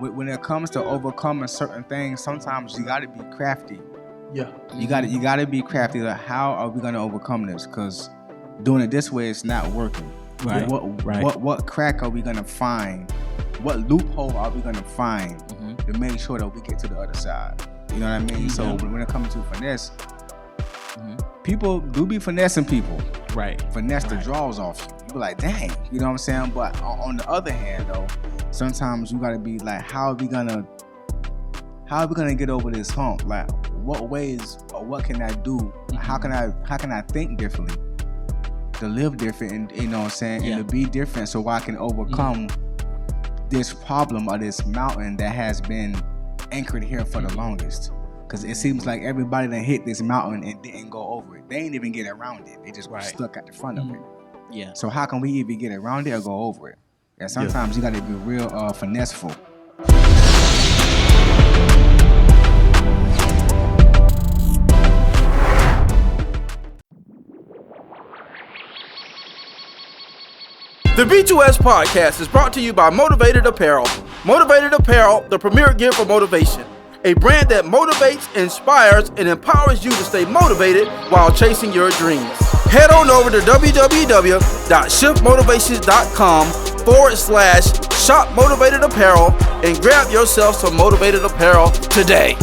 when it comes to overcoming certain things, sometimes you got to be crafty. Yeah. You got to be crafty. Like, how are we gonna overcome this? Because doing it this way is not working. Right. What crack are we gonna find? What loophole are we gonna find to make sure that we get to the other side? You know what I mean? So when it comes to finesse, people do be finessing people. Right. Finesse the draws off you. You be like, dang, you know what I'm saying? But on the other hand, though, sometimes you gotta be like, how are we gonna get over this hump? Like, what ways or what can I do? How can I think differently? To live different, and you know what I'm saying, and to be different, so I can overcome this problem or this mountain that has been anchored here for the longest. Because it seems like everybody that hit this mountain and didn't go over it. They ain't even get around it. They just were stuck at the front of it. Yeah. So how can we even get around it or go over it? And sometimes you got to be real finesseful. The B2S podcast is brought to you by Motivated Apparel. Motivated Apparel, the premier gear for motivation. A brand that motivates, inspires, and empowers you to stay motivated while chasing your dreams. Head on over to www.shiftmotivations.com/shop motivated apparel and grab yourself some motivated apparel today.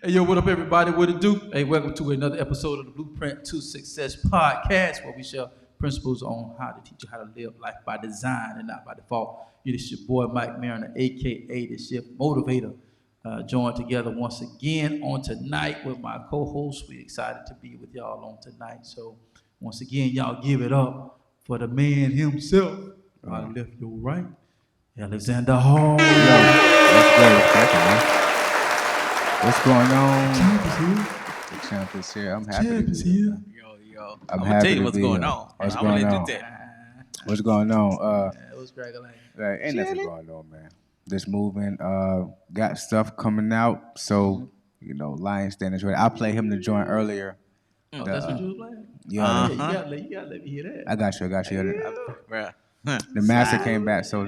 Hey, yo, what up, everybody? What it do? Hey, welcome to another episode of the Blueprint to Success podcast, where we share principles on how to teach you how to live life by design and not by default. It is your boy, Mike Mariner, a.k.a. the Shift Motivator, joined together once again on tonight with my co-host. We're excited to be with y'all on tonight. So, once again, y'all give it up for the man himself. Right left, your right, Alexander Hall. That's great. What's going on? The champ is here. I'm happy to be here. Yo. I'm gonna tell you happy what's to be going here. on. What's I'm going gonna on? let you tell. What's going on? What's cracking like? Ain't nothing going on, man. This movement got stuff coming out, so you know, Lion Standard's ready. I played him to join earlier. That's what you was playing? Yeah, You gotta let me hear that. I got you. Bruh. The master came back, so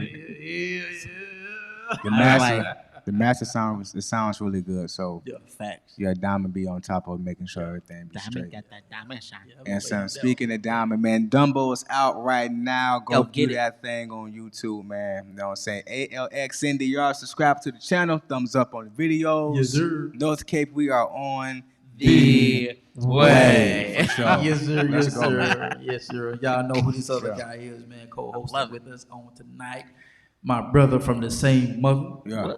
the master sounds really good. So Facts. yeah, Diamond be on top of making sure everything be Diamond straight. got that diamond shine. And so speaking of Diamond, man, Dumbo is out right now. Go get do it. that thing on YouTube, man. You know what I'm saying? ALX Cindy, y'all subscribe to the channel. Thumbs up on the videos. Yes, sir. North Cape, we are on The way. For sure. Yes, sir. Let's Yes, go, sir. man. Yes, sir. Y'all know who this other Yeah. guy is, man. Love Co-hosting it. with us on tonight. My brother from the same mother. Yeah.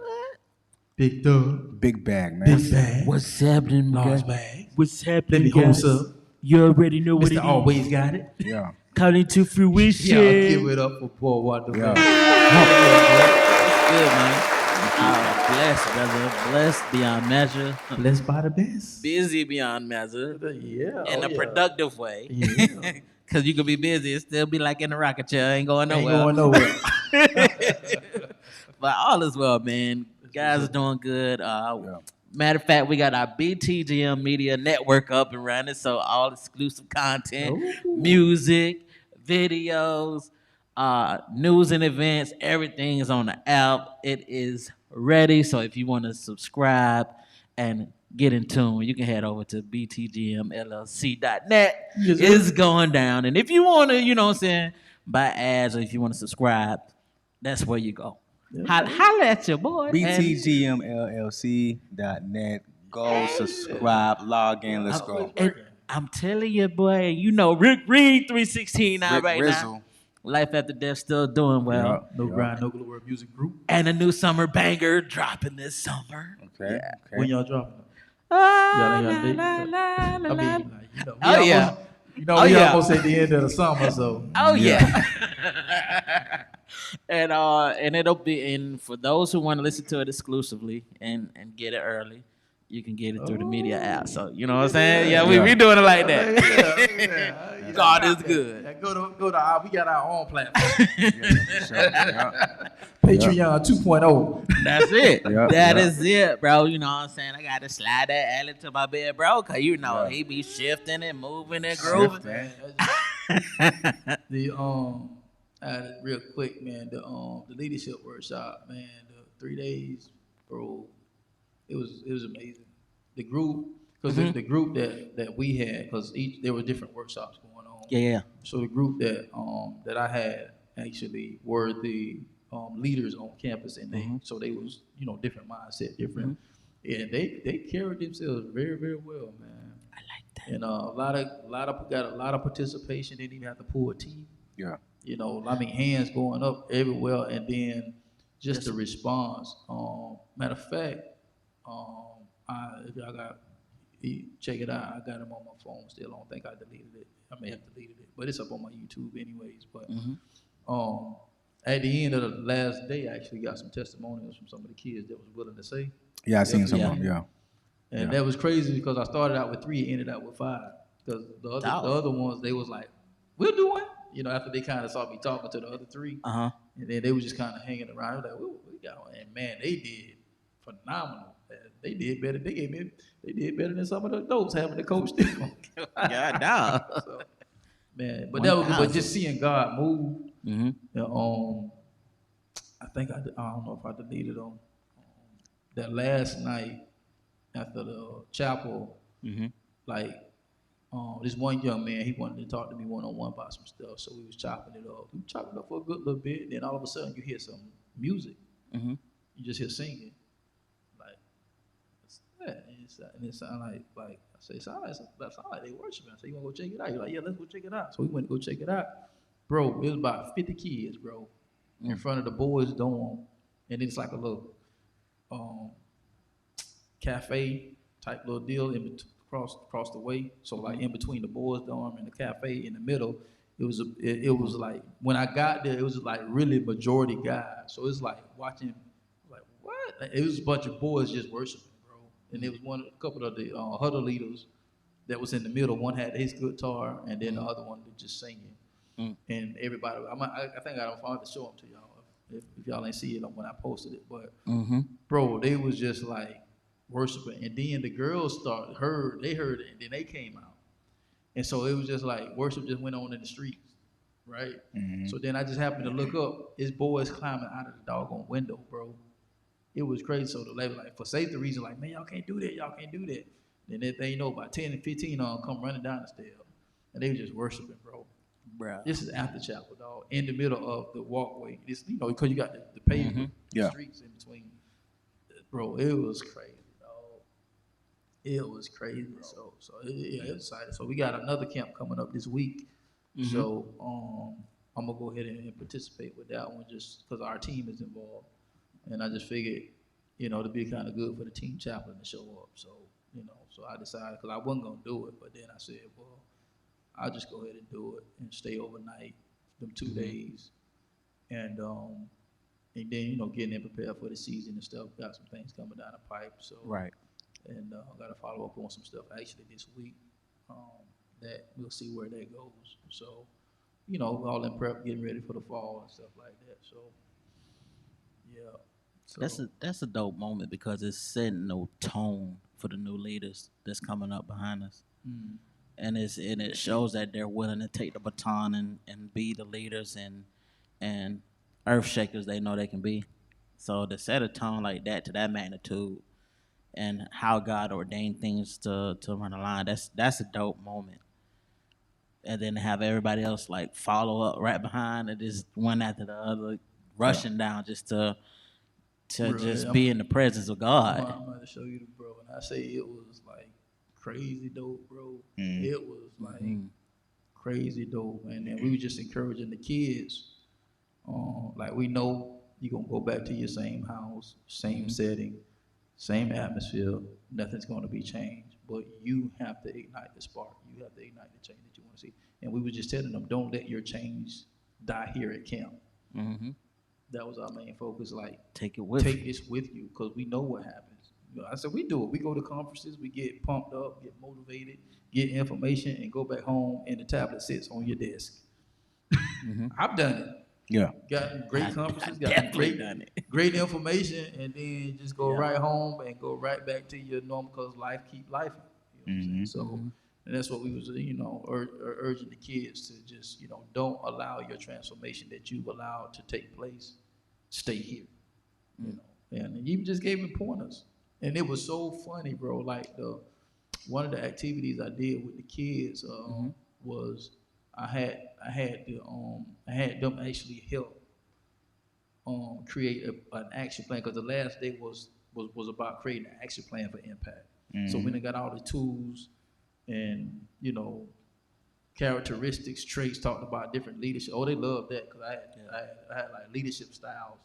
Big Doug. Big bag, man. Big bag. What's happening, Large guys? bag. What's Let happening, me guys? what's up. You already know what it Mr. is. Always got it. Yeah. Coming to fruition. Yeah, give it up for Boy Wonda. Yeah. Good, man. Blessed, brother. Blessed beyond measure. Blessed by the best. Busy beyond measure. Yeah. In a productive way. Yeah. Because you could be busy and still be like in a rocket chair. Ain't going Ain't nowhere. going nowhere. But all is well, man. Guys are doing good. Matter of fact, we got our BTGM Media Network up and running. So all exclusive content, music, videos, news and events, everything is on the app. It is ready. So if you want to subscribe and get in tune, you can head over to btgmllc.net. Yes, sir. It's going down. And if you want to, you know what I'm saying, buy ads or if you want to subscribe, that's where you go. Holla at your boy. BTGMLLC.net. Go subscribe, log in, let's go. And I'm telling you, boy, you know Rick Reed 316 now Rick right Rizzle. now. Life After Death still doing well. No grind, no glory music group. And a new summer banger dropping this summer. Okay. Yeah. Okay. When y'all dropping them? La, Y'all date? la, la, I la, mean, la. like, you know, Oh, yeah. we Oh, yeah. almost at the end of the summer, so. Oh, yeah. And it'll be, and for those who want to listen to it exclusively and get it early, you can get it through the media app. So you know what I'm saying? Yeah, we doing it like that. God is good. Yeah, go to our, we got our own platform. Patreon 2.0. That's it. That is it, bro. You know what I'm saying? I got to slide that alley to my bed, bro, because you know he be shifting and moving and grooving. Real quick, man. The leadership workshop, man. The 3 days, bro. It was amazing. The group, because the group that we had, because there were different workshops going on. Yeah. So the group that I had actually were the leaders on campus, and so they was different mindset, different, and they carried themselves very, very well, man. I like that. And got a lot of participation. Didn't even have to pull a team. Yeah. Hands going up everywhere, and then just the response. Matter of fact, if y'all check it out. I got them on my phone still. I don't think I deleted it. I may have deleted it, but it's up on my YouTube anyways. But at the end of the last day, I actually got some testimonials from some of the kids that was willing to say. Yeah, I seen some of them. Yeah. And that was crazy because I started out with 3, ended out with 5. Because the other ones, they was like, we'll do one. After they kind of saw me talking to the other 3, and then they was just kind of hanging around. Like, we got one. And man, they did phenomenal. They did better. They did better than some of the adults having to coach them. God damn. So, man, but that was good. But just seeing God move. I think I don't know if I deleted them. That last night after the chapel, this one young man, he wanted to talk to me one-on-one about some stuff, so we was chopping it up. We chopped it up for a good little bit, then all of a sudden you hear some music. You just hear singing. Like, what's that? And it sounded like I say, it sound like they worshiping. I said, you want to go check it out? He's like, yeah, let's go check it out. So we went to go check it out. Bro, it was about 50 kids, bro, in front of the boys' dorm. And it's like a little cafe type little deal across the way. So like in between the boys' dorm and the cafe in the middle, it was like when I got there, it was like really majority guys. So it's like watching, like what? It was a bunch of boys just worshiping, bro. And there was a couple of the huddle leaders that was in the middle. One had his guitar, and then the other one was just singing. And everybody, I think I have to show them to y'all if y'all ain't see it when I posted it. But bro, they was just like worshiping, and then the girls heard it, and then they came out, and so it was just like worship just went on in the streets, right? So then I just happened to look up, his boys climbing out of the doggone window, bro. It was crazy. So the lady, like, for safety reasons, like, man, y'all can't do that. Then they know about 10 and 15 come running down the stairs, and they were just worshiping, bro. Bruh. This is after chapel, dog, in the middle of the walkway. This, because you got the pavement, streets in between. Bro, it was crazy, dog. It was crazy. So it was exciting. So we got another camp coming up this week. So I'm gonna go ahead and participate with that one just because our team is involved, and I just figured, it'd be kind of good for the team chaplain to show up. So so I decided because I wasn't gonna do it, but then I said, well, I'll just go ahead and do it and stay overnight, them 2 days, and then getting them prepared for the season and stuff. Got some things coming down the pipe, so right. And got to follow up on some stuff actually this week. That we'll see where that goes. So, all in prep, getting ready for the fall and stuff like that. So, yeah. So, that's a dope moment because it's setting no tone for the new leaders that's coming up behind us. And it shows that they're willing to take the baton and be the leaders and earth shakers they know they can be. So to set a tone like that to that magnitude and how God ordained things to run a line, that's a dope moment. And then to have everybody else like follow up right behind it, just one after the other, rushing down just to be in the presence of God. I'm going to show you the bro, and I say it was like crazy dope, bro. It was like crazy dope, and then we were just encouraging the kids. Like, we know you're gonna go back to your same house, same setting, same atmosphere. Nothing's gonna be changed, but you have to ignite the spark. You have to ignite the change that you want to see. And we were just telling them, don't let your change die here at camp. Mm-hmm. That was our main focus. Like, Take it with take you. this with you because we know what happens. You know, I said we do it. We go to conferences, we get pumped up, get motivated, get information, and go back home, and the tablet sits on your desk. I've done it. Yeah. Gotten great conferences, gotten definitely done it. great information, and then just go Yeah. right home and go right back to your normal because life keep life. You know what I'm saying? So, and that's what we was, urging the kids to just, don't allow your transformation that you've allowed to take place, stay here. You know, and you just gave me pointers, and it was so funny, bro. Like one of the activities I did with the kids was I had them actually help create an action plan because the last day was about creating an action plan for impact. So when they got all the tools and characteristics, traits, talked about different leadership. Oh, they loved that because I had like leadership styles.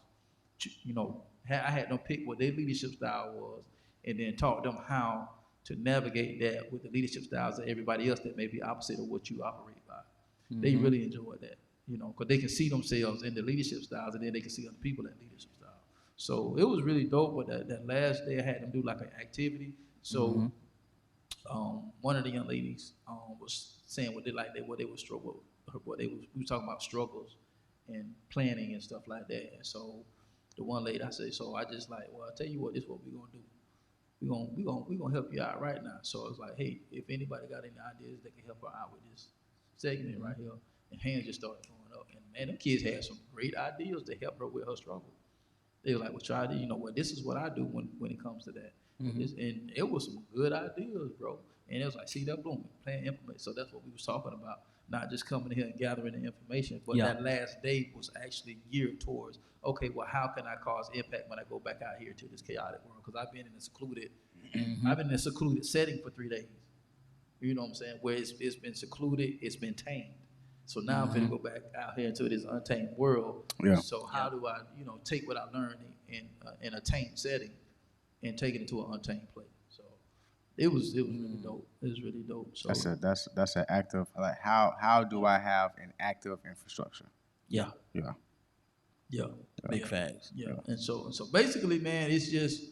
I had them pick what their leadership style was, and then taught them how to navigate that with the leadership styles of everybody else that may be opposite of what you operate by. They really enjoyed that, because they can see themselves in the leadership styles, and then they can see other people in leadership styles. So it was really dope. But that last day, I had them do like an activity. So one of the young ladies was saying what they were struggle, we were talking about struggles and planning and stuff like that. And so the one lady, I said, so I just like, well, I tell you what, this is what we're gonna do. We're gonna help you out right now. So it's like, hey, if anybody got any ideas that can help her out with this segment right here, and hands just started going up. And man, them kids had some great ideas to help her with her struggle. They were like, well, try to, this is what I do when it comes to that. And it was some good ideas, bro. And it was like, see that blooming, plan, implement. So that's what we was talking about. Not just coming here and gathering the information, but that last day was actually geared towards, okay, well, how can I cause impact when I go back out here to this chaotic world? Because I've been in a secluded setting for 3 days. You know what I'm saying? Where it's been secluded, it's been tamed. So now I'm going to go back out here into this untamed world. Yeah. So how do I, take what I learned in a tamed setting and take it into an untamed place? So it was really dope. It was really dope. So that's an active, like how do I have an active infrastructure? Yeah. Big facts. Yeah. And so basically, man, it's just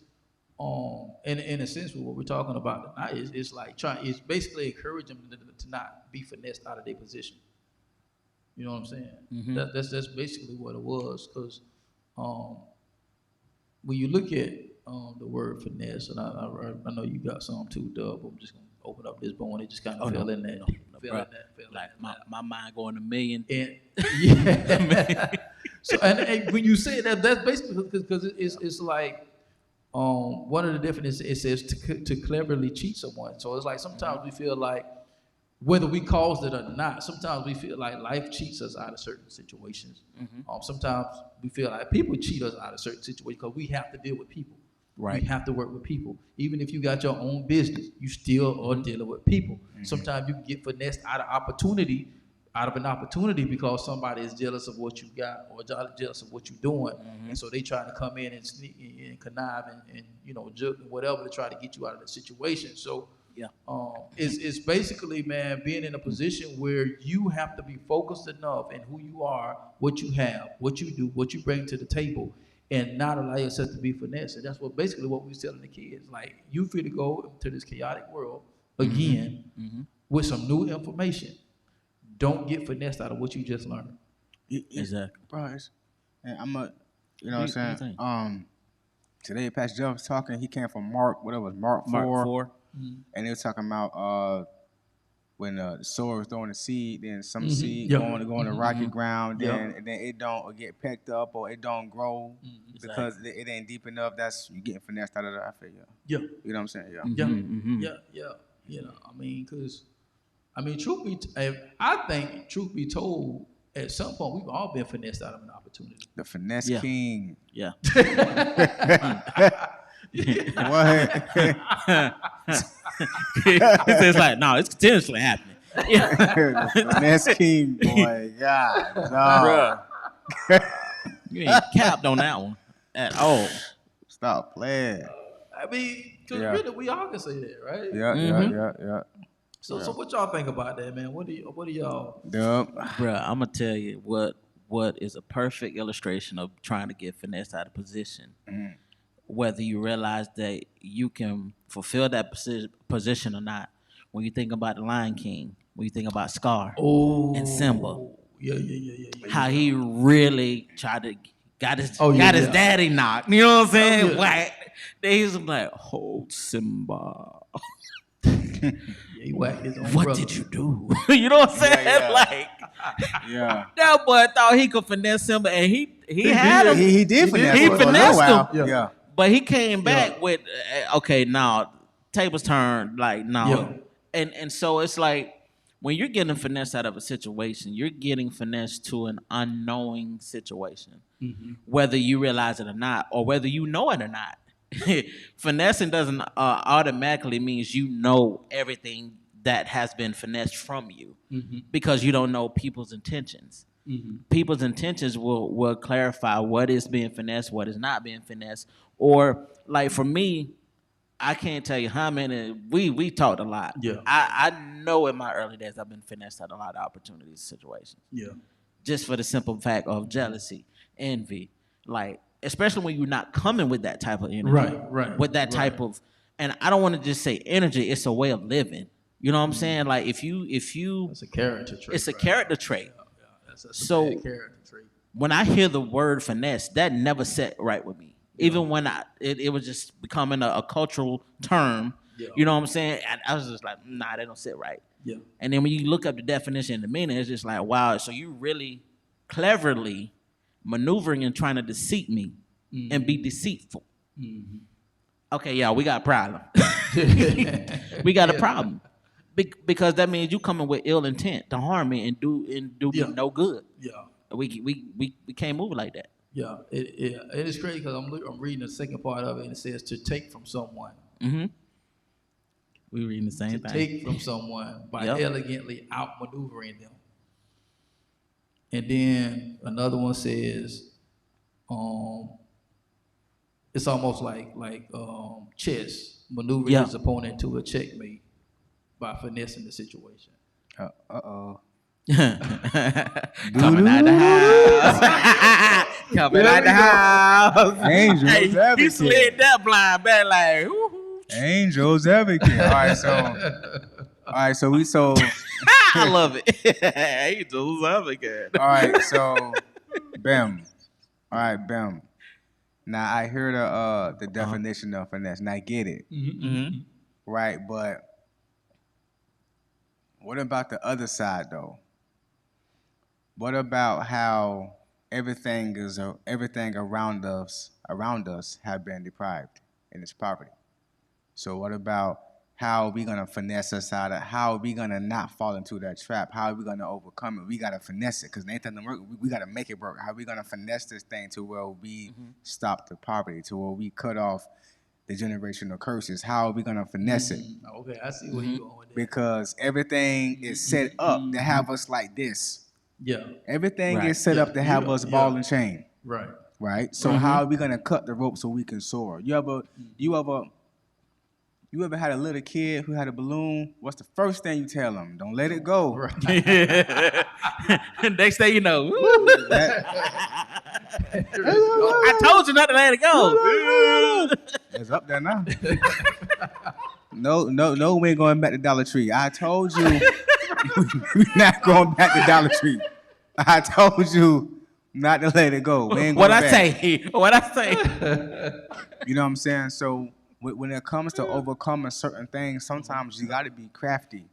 in a sense what we're talking about tonight it's basically encouraging them to not be finessed out of their position. You know what I'm saying? That's basically what it was. Because when you look at the word finesse, and I know you got some too, Dub. I'm just gonna open up this bone. It just kind of fell in that. My mind going a million. And yeah. So and when you say that, that's basically because it's like one of the definitions, it says to cleverly cheat someone. So it's like sometimes we feel like, whether we caused it or not, sometimes we feel like life cheats us out of certain situations. Sometimes we feel like people cheat us out of certain situations because we have to deal with people. Right. We have to work with people. Even if you got your own business, you still are dealing with people. Sometimes you can get finessed out of an opportunity because somebody is jealous of what you got or jealous of what you're doing. And so they try to come in and sneak and connive and joke and whatever to try to get you out of the situation. So it's basically, man, being in a position where you have to be focused enough in who you are, what you have, what you do, what you bring to the table, and not allow yourself to be finessed. And that's what we're telling the kids. Like, you feel to go into this chaotic world again with some new information. Don't get finessed out of what you just learned. Exactly. Bro, and I'm a, what I'm saying? Today, Pastor Jeff was talking, he came from Mark 4. And they were talking about when the sower was throwing the seed, then some seed going to rocky ground, and then it don't get picked up or it don't grow because it ain't deep enough. That's you getting finessed out of that. I feel you know what I'm saying? I think truth be told, at some point we've all been finessed out of an opportunity. The finesse king. Yeah. It's like, no, it's continuously happening. Finesse king, boy. God, no. Bruh. You ain't capped on that one at all. Stop playing. I mean, because really, we all can say that, right? Yeah. So what y'all think about that, man? What do y'all? Yep. Bruh, I'm gonna tell you what what is a perfect illustration of trying to get finesse out of position. Whether you realize that you can fulfill that position or not. When you think about the Lion King, when you think about Scar and Simba, Yeah. how he really tried to got his yeah. daddy knocked. You know what I'm saying? yeah. Like, then he's like, "Hold Simba." Yeah, he whacked his own What brother. did you do? You know what I'm saying? Yeah. Like, Yeah. that boy thought he could finesse Simba, and he had him. He did finesse. He for a little finessed while. him. Yeah. But he came back with, okay, now tables turned. Like, now, and so it's like when you're getting finesse out of a situation, you're getting finesse to an unknowing situation, whether you realize it or not, or whether you know it or not. Finessing doesn't automatically means you know everything that has been finessed from you, because you don't know people's intentions. People's intentions will clarify what is being finessed, what is not being finessed. Or, like, for me, I can't tell you how many we talked a lot. Yeah. I know in my early days I've been finessed at a lot of opportunities, situations. Yeah. Just for the simple fact of jealousy, envy, like, especially when you're not coming with that type of energy, Right. with that type of, and I don't want to just say energy. It's a way of living. You know what I'm saying? Like, if you, It's a character trait. it's a character trait. That's So- a bad character trait. When I hear the word finesse, that never set right with me. Even when it was just becoming a cultural term. Yeah. You know what I'm saying? I was just like, nah, that don't sit right. Yeah. And then when you look up the definition and the meaning, it's just like, wow, so you really cleverly maneuvering and trying to deceive me and be deceitful. Okay, y'all, we got a problem. We got a problem. Because that means you coming with ill intent to harm me and do me no good. Yeah. We can't move like that. Yeah. It is crazy because I'm reading the second part of it, and it says to take from someone. We reading the same To thing. take from someone by Yep. elegantly outmaneuvering them. And then another one says, it's almost like chess, maneuvering his opponent to a checkmate by finessing the situation. Uh-oh. Coming out the house. Coming out the house. Angels He advocate. slid that blind back like, woo-hoo. Angels advocate. All right, so we so I love it. Angels advocate. all right, so bam. All right, bam. Now I hear the definition of finesse, and I get it. Right, but what about the other side though? What about how everything around us have been deprived in its poverty? So what about how are we gonna finesse us out of? How are we gonna not fall into that trap? How are we gonna overcome it? We gotta finesse it because anything doesn't work. We gotta make it work. How are we gonna finesse this thing to where we stop the poverty, to where we cut off the generational curses? How are we gonna finesse it? Okay, I see where you're going with that. Because everything is set up to have us like this. Yeah. Everything Right. is set up to have us ball and chain, Right. right? So how are we gonna cut the rope so we can soar? You ever had a little kid who had a balloon? What's the first thing you tell them? Don't let it go. Right. Next thing you know, I I told you not to let it go. It's up there now. No, we ain't going back to Dollar Tree. I told you we're not going back to Dollar Tree. I told you not to let it go. We ain't going back. What I say? You know what I'm saying? So when it comes to overcoming certain things, sometimes you got to be crafty.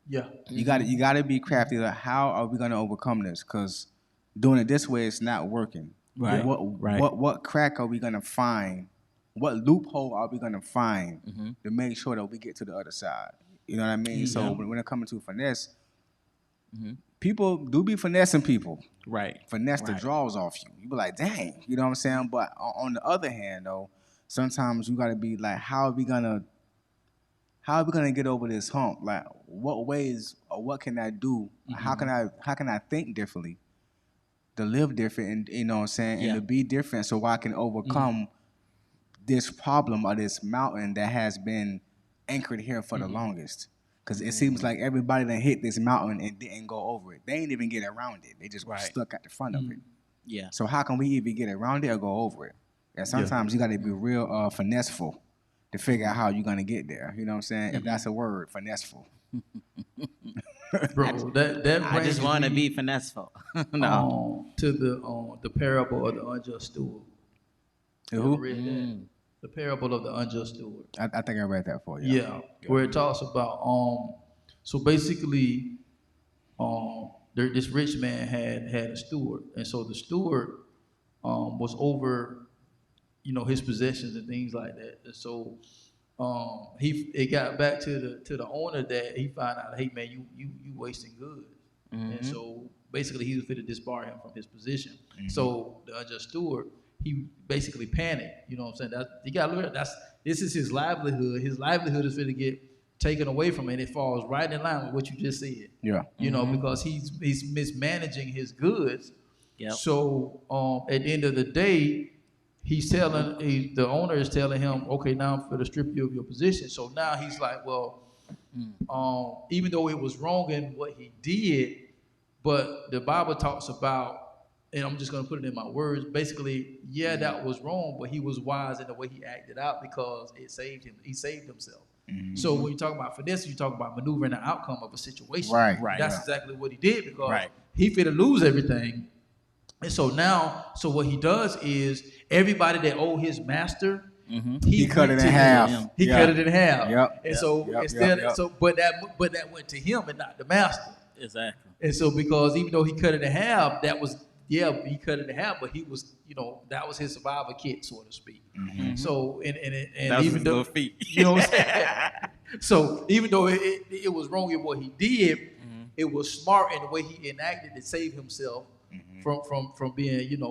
Yeah. You got to be crafty. Like, how are we gonna overcome this? Because doing it this way, it's not working. Right. What crack are we gonna find? What loophole are we gonna find to make sure that we get to the other side? You know what I mean? So when it comes to finesse, people do be finessing people. Right. Finesse the draws off you. You be like, dang. You know what I'm saying? But on the other hand, though, sometimes you gotta be like, how are we gonna get over this hump? Like, what ways or what can I do? How can I think differently, to live different, and you know what I'm saying, and to be different, so I can overcome this problem or this mountain that has been anchored here for the longest. Because it seems like everybody that hit this mountain and didn't go over it. They ain't even get around it. They just were stuck at the front of it. Yeah. So how can we either get around it or go over it? And sometimes you got to be real finesseful to figure out how you're gonna get there. You know what I'm saying? If that's a word, finesseful. Bro, that I just brings want to me be finesseful. No. to the parable of the unjust steward. You ever Who? read that? The parable of the unjust steward. I think I read that for you. Yeah, where it talks about so basically this rich man had a steward, and so the steward was over his possessions and things like that. And so it got back to the owner that he found out, hey man, you wasting goods. And so basically he was fit to disbar him from his position. So the unjust steward, he basically panicked. You know what I'm saying? That you gotta look at this is his livelihood. His livelihood is going to get taken away from him, and it falls right in line with what you just said. Yeah. You know, because he's mismanaging his goods. Yep. So at the end of the day, the owner is telling him, okay, now I'm going to strip you of your position. So now he's like, well, even though it was wrong in what he did, but the Bible talks about, and I'm just going to put it in my words, basically, yeah, that was wrong, but he was wise in the way he acted out because it saved him. He saved himself. So when you talk about finesse, you talk about maneuvering the outcome of a situation. Right. That's exactly what he did because he finna lose everything. And so now, what he does is everybody that owed his master, he cut it in half. He cut it in half. Yep. And so but that went to him and not the master. Exactly. And so because even though he cut it in half, he cut it in half, but he was, that was his survival kit, so to speak. So and That's even his though little feet. you know what I'm saying? So even though it was wrong in what he did, it was smart in the way he enacted to save himself from being,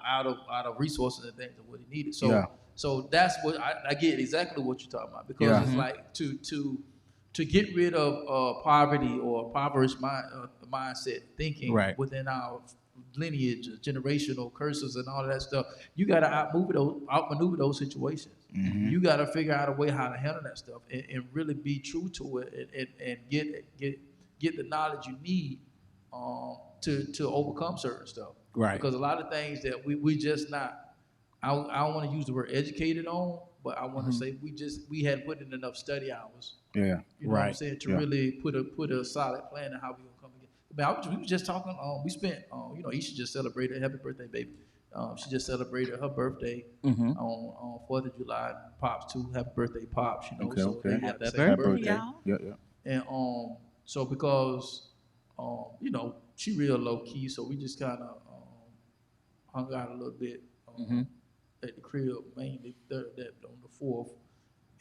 out of resources and things of what he needed. So that's what I get exactly what you're talking about, because it's like to get rid of poverty or impoverished mindset thinking within our lineage, generational curses and all of that stuff. You got to outmaneuver those situations. You got to figure out a way how to handle that stuff and really be true to it and get the knowledge you need to overcome certain stuff. Right. Because a lot of things that we just not. I don't want to use the word educated on, but I want to say we hadn't put in enough study hours. Yeah. You know what I'm saying? To really put a solid plan on how we gonna come again. We were just talking. We spent. Isha just celebrated. Happy birthday, baby. She just celebrated her birthday on 4th of July. Pops too. Happy birthday, Pops. Okay. Happy birthday, y'all. Yeah. And so because she real low key, so we just kind of hung out a little bit. At the crib, mainly on the 4th,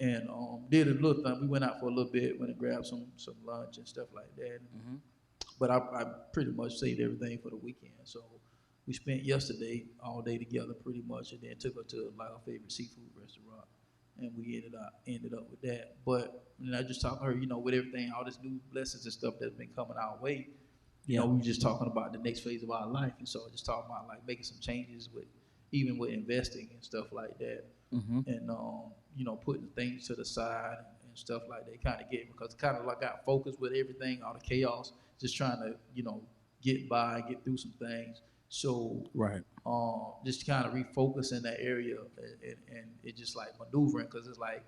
and did a little thing. We went out for a little bit, went and grabbed some lunch and stuff like that. But I pretty much saved everything for the weekend. So we spent yesterday all day together pretty much, and then took her to like our favorite seafood restaurant, and we ended up with that. But I just talking to her, with everything, all this new blessings and stuff that's been coming our way. We were just talking about the next phase of our life, and so just talking about like making some changes with investing and stuff like that, and putting things to the side and stuff like that, kind of because kind of like got focused with everything, all the chaos, just trying to get by, get through some things. So just kind of refocus in that area, and it just like maneuvering, because it's like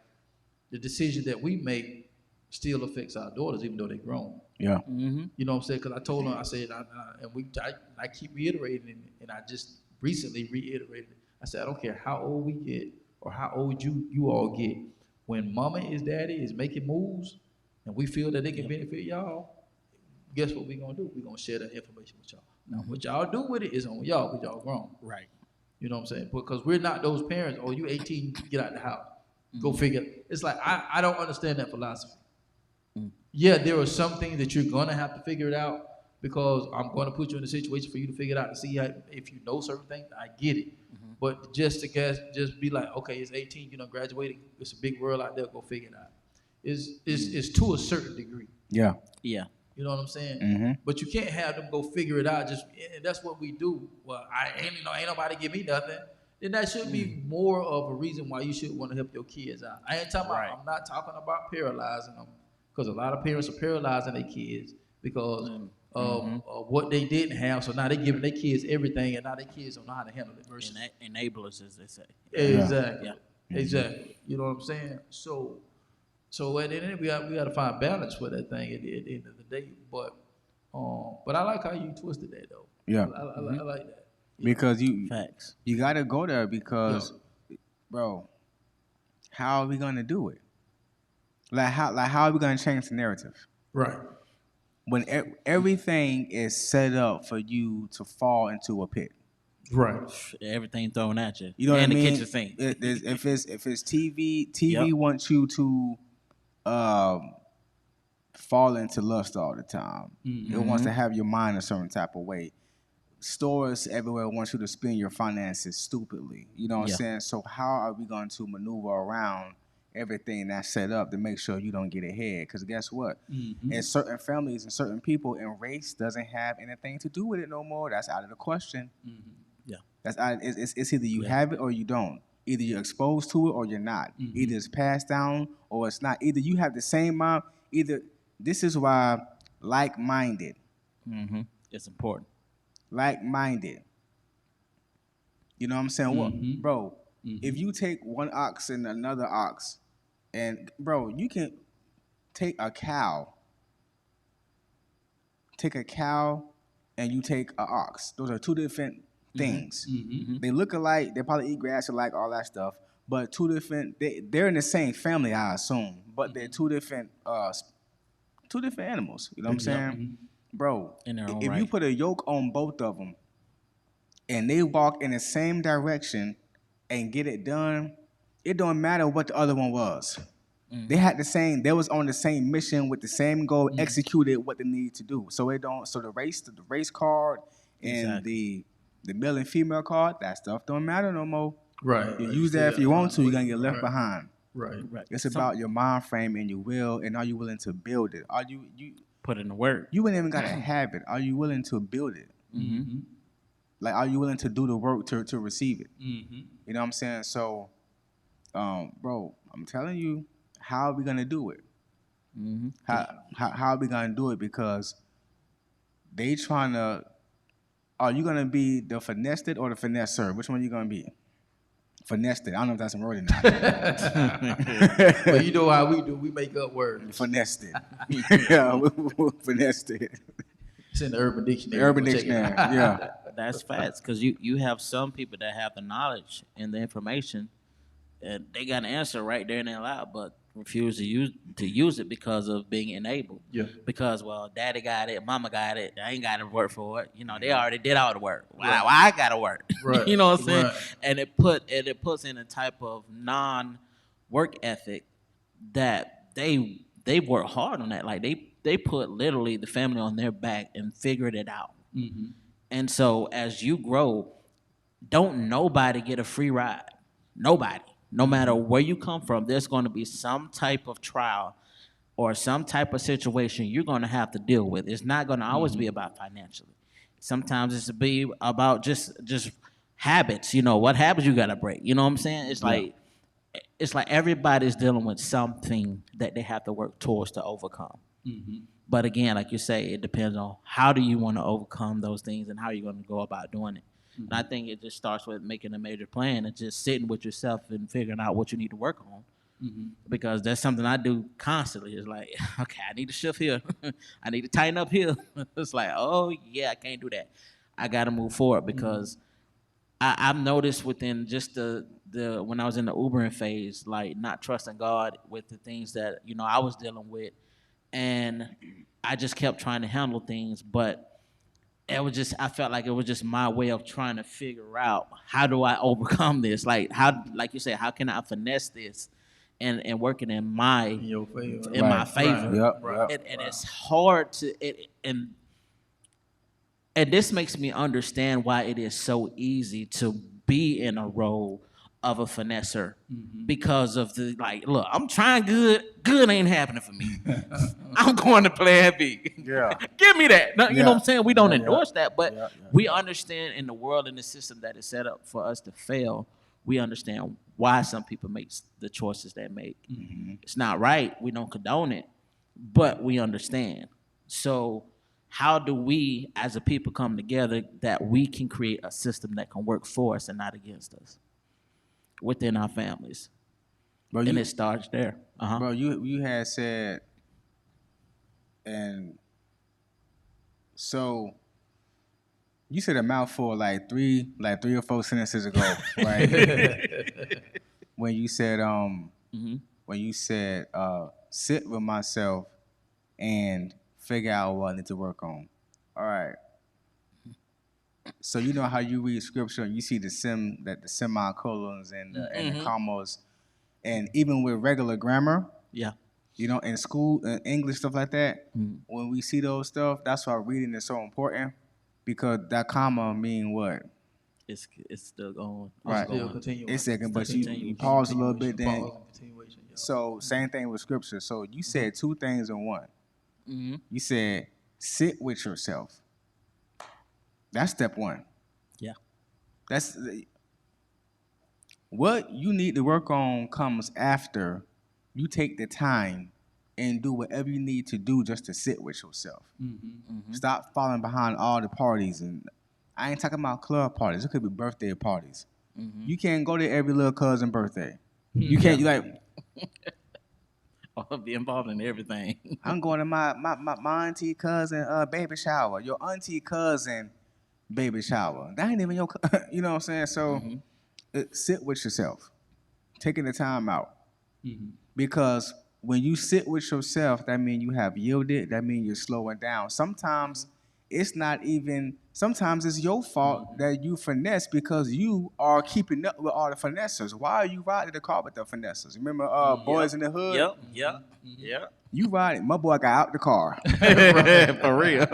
the decision that we make still affects our daughters, even though they're grown. Yeah. You know what I'm saying? Because I told her, I said, I keep reiterating, and I just recently reiterated. I said, I don't care how old we get or how old you all get. When mama and daddy is making moves and we feel that they can benefit y'all, guess what we're going to do? We're going to share that information with y'all. Now, what y'all do with it is on y'all, because y'all grown. Right. You know what I'm saying? Because we're not those parents, you 18, get out the house. Go figure it. It's like, I don't understand that philosophy. Yeah, there are some things that you're going to have to figure it out, because I'm going to put you in a situation for you to figure it out to see if you know certain things. I get it. But just be like, okay, it's 18, graduating. It's a big world out there. Go figure it out. It's to a certain degree. Yeah. Yeah. You know what I'm saying? But you can't have them go figure it out. And that's what we do. Well, ain't nobody give me nothing. Then that should be more of a reason why you should want to help your kids out. I ain't talking about. I'm not talking about paralyzing them, because a lot of parents are paralyzing their kids because of what they didn't have. So now they're giving their kids everything, and now their kids don't know how to handle it. Versus enablers, as they say. exactly, Yeah. exactly. You know what I'm saying? So at the end, we got to find balance with that thing at the end of the day. But I like how you twisted that though. Yeah. I like that. Because Facts. you got to go there because, bro, how are we gonna do it? Like how are we gonna change the narrative Right. when everything is set up for you to fall into a pit? Right. Everything thrown at you. You know what I and mean? the kitchen sink. If it's TV Yep. wants you to fall into lust all the time. It wants to have your mind a certain type of way. Stores everywhere want you to spend your finances stupidly. You know what I'm saying? So how are we going to maneuver around everything that's set up to make sure you don't get ahead? Because guess what? In certain families and certain people, and race doesn't have anything to do with it no more. That's out of the question. Yeah. That's out. It's either you have it or you don't. Either you're exposed to it or you're not. Either it's passed down or it's not. Either you have the same mind. Either this is why like-minded. It's important. Like-minded. You know what I'm saying? What, bro? If you take one ox and another ox, and bro, you can take a cow, and you take an ox. Those are two different things. They look alike. They probably eat grass alike, all that stuff. But two different. They're in the same family, I assume. But they're two different animals. You know what I'm saying, bro? In their own if right. you put a yoke on both of them, and they walk in the same direction and get it done, it don't matter what the other one was. They had the same. They was on the same mission with the same goal, executed what they need to do. So it don't. So the race card and the male and female card, that stuff don't matter no more. Right. You use that if you want to. You're gonna get left behind. Right. It's about your mind frame and your will, and are you willing to build it? Are you Put in the work. You ain't even gotta have it. Are you willing to build it? Like, are you willing to do the work to receive it? You know what I'm saying? So, bro, I'm telling you, how are we gonna do it? How are we gonna do it? Because they trying to. Are you gonna be the finessed or the finesser? Which one are you gonna be? Finessed. I don't know if that's a word or not. But you know how we do. We make up words. Finessed. Yeah, finessed. It's in the Urban Dictionary. Urban Dictionary. Yeah. That's facts, because you have some people that have the knowledge and the information, and they got an answer right there in their lap, but refuse to use it because of being enabled. Yeah. Because, well, daddy got it, mama got it, I ain't got to work for it. You know, they already did all the work. Why I got to work? Right. You know what I'm saying? Right. And it puts in a type of non-work ethic that they work hard on that. Like they put literally the family on their back and figured it out. And so as you grow, don't nobody get a free ride. Nobody. No matter where you come from, there's going to be some type of trial or some type of situation you're going to have to deal with. It's not going to always be about financially. Sometimes it's to be about just habits. You know, what habits you got to break. You know what I'm saying? It's like everybody's dealing with something that they have to work towards to overcome. But again, like you say, it depends on how do you want to overcome those things and how you're going to go about doing it. And I think it just starts with making a major plan and just sitting with yourself and figuring out what you need to work on. Because that's something I do constantly. It's like, okay, I need to shift here. I need to tighten up here. It's like, oh, yeah, I can't do that. I got to move forward because I've noticed within just the when I was in the Ubering phase, like not trusting God with the things that, you know, I was dealing with. And I just kept trying to handle things, but I felt like it was just my way of trying to figure out how do I overcome this? Like you said, how can I finesse this and work it in my my favor? Right. And it's hard to and this makes me understand why it is so easy to be in a role of a finesser because of the look, I'm trying good ain't happening for me. I'm going to plan B. Yeah. Give me that. No, you know what I'm saying? We don't endorse that, but Yeah. we understand in the world and the system that is set up for us to fail, we understand why some people make the choices they make. It's not right. We don't condone it, but we understand. So how do we as a people come together that we can create a system that can work for us and not against us within our families? Bro, And it starts there. Bro, you had said, and so you said a mouthful like three or four sentences ago, right? when you said sit with myself and figure out what I need to work on. All right. So you know how you read scripture and you see the semicolons and the commas, and even with regular grammar, you know, in school, English, stuff like that, when we see those stuff, that's why reading is so important, because that comma mean what? It's still going. Right. Still continuing. It's second, but you pause a little bit then. So same thing with scripture. So you said two things in one. You said sit with yourself. That's step one. Yeah. That's what you need to work on comes after you take the time and do whatever you need to do just to sit with yourself. Stop falling behind all the parties. And I ain't talking about club parties. It could be birthday parties. You can't go to every little cousin birthday. You can't, you like, I'll be involved in everything. I'm going to my auntie cousin baby shower. Your auntie cousin baby shower. That ain't even your, you know what I'm saying? So sit with yourself, taking the time out. Because when you sit with yourself, that means you have yielded. That means you're slowing down. Sometimes it's not even, sometimes it's your fault that you finesse because you are keeping up with all the finessers. Why are you riding the car with the finessers? Remember Boys in the Hood? Yep. You riding, my boy got out the car. For real.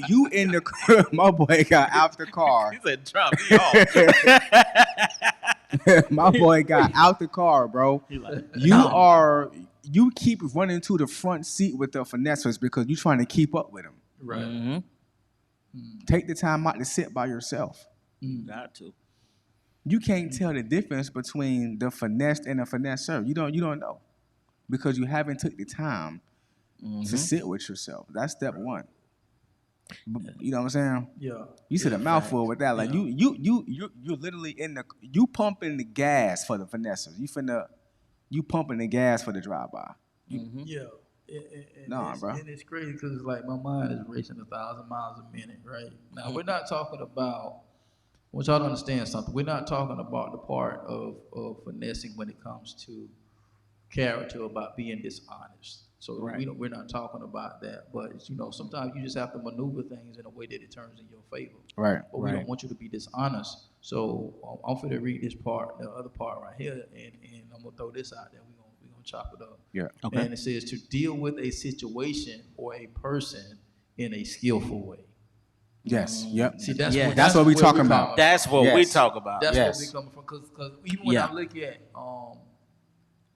You in the car, my boy got out the car. He said, drop me off. My boy got out the car, bro. Like, you keep running to the front seat with the finessers because you're trying to keep up with them. Right. Take the time out to sit by yourself. Got to. You can't tell the difference between the finessed and the finesser. You don't know because you haven't took the time to sit with yourself. That's step one. You know what I'm saying? Yeah. You said a mouthful with that. Like you're literally you pumping the gas for the finessers. You pumping the gas for the drive-by. Yeah. Nah, bro. And it's crazy because it's like my mind is racing 1,000 miles a minute, right? Now, we're not talking about, I want y'all to understand something. We're not talking about the part of finessing when it comes to character, about being dishonest. So we're not talking about that. But, you know, sometimes you just have to maneuver things in a way that it turns in your favor. Right. But we don't want you to be dishonest. So I'm going to read this part, the other part right here, and I'm going to throw this out there. We're going to chop it up. Yeah. Okay. And it says to deal with a situation or a person in a skillful way. Yes. Yep. See, that's what we talking about. That's what we talk about. That's where we coming from. Because even when I look at,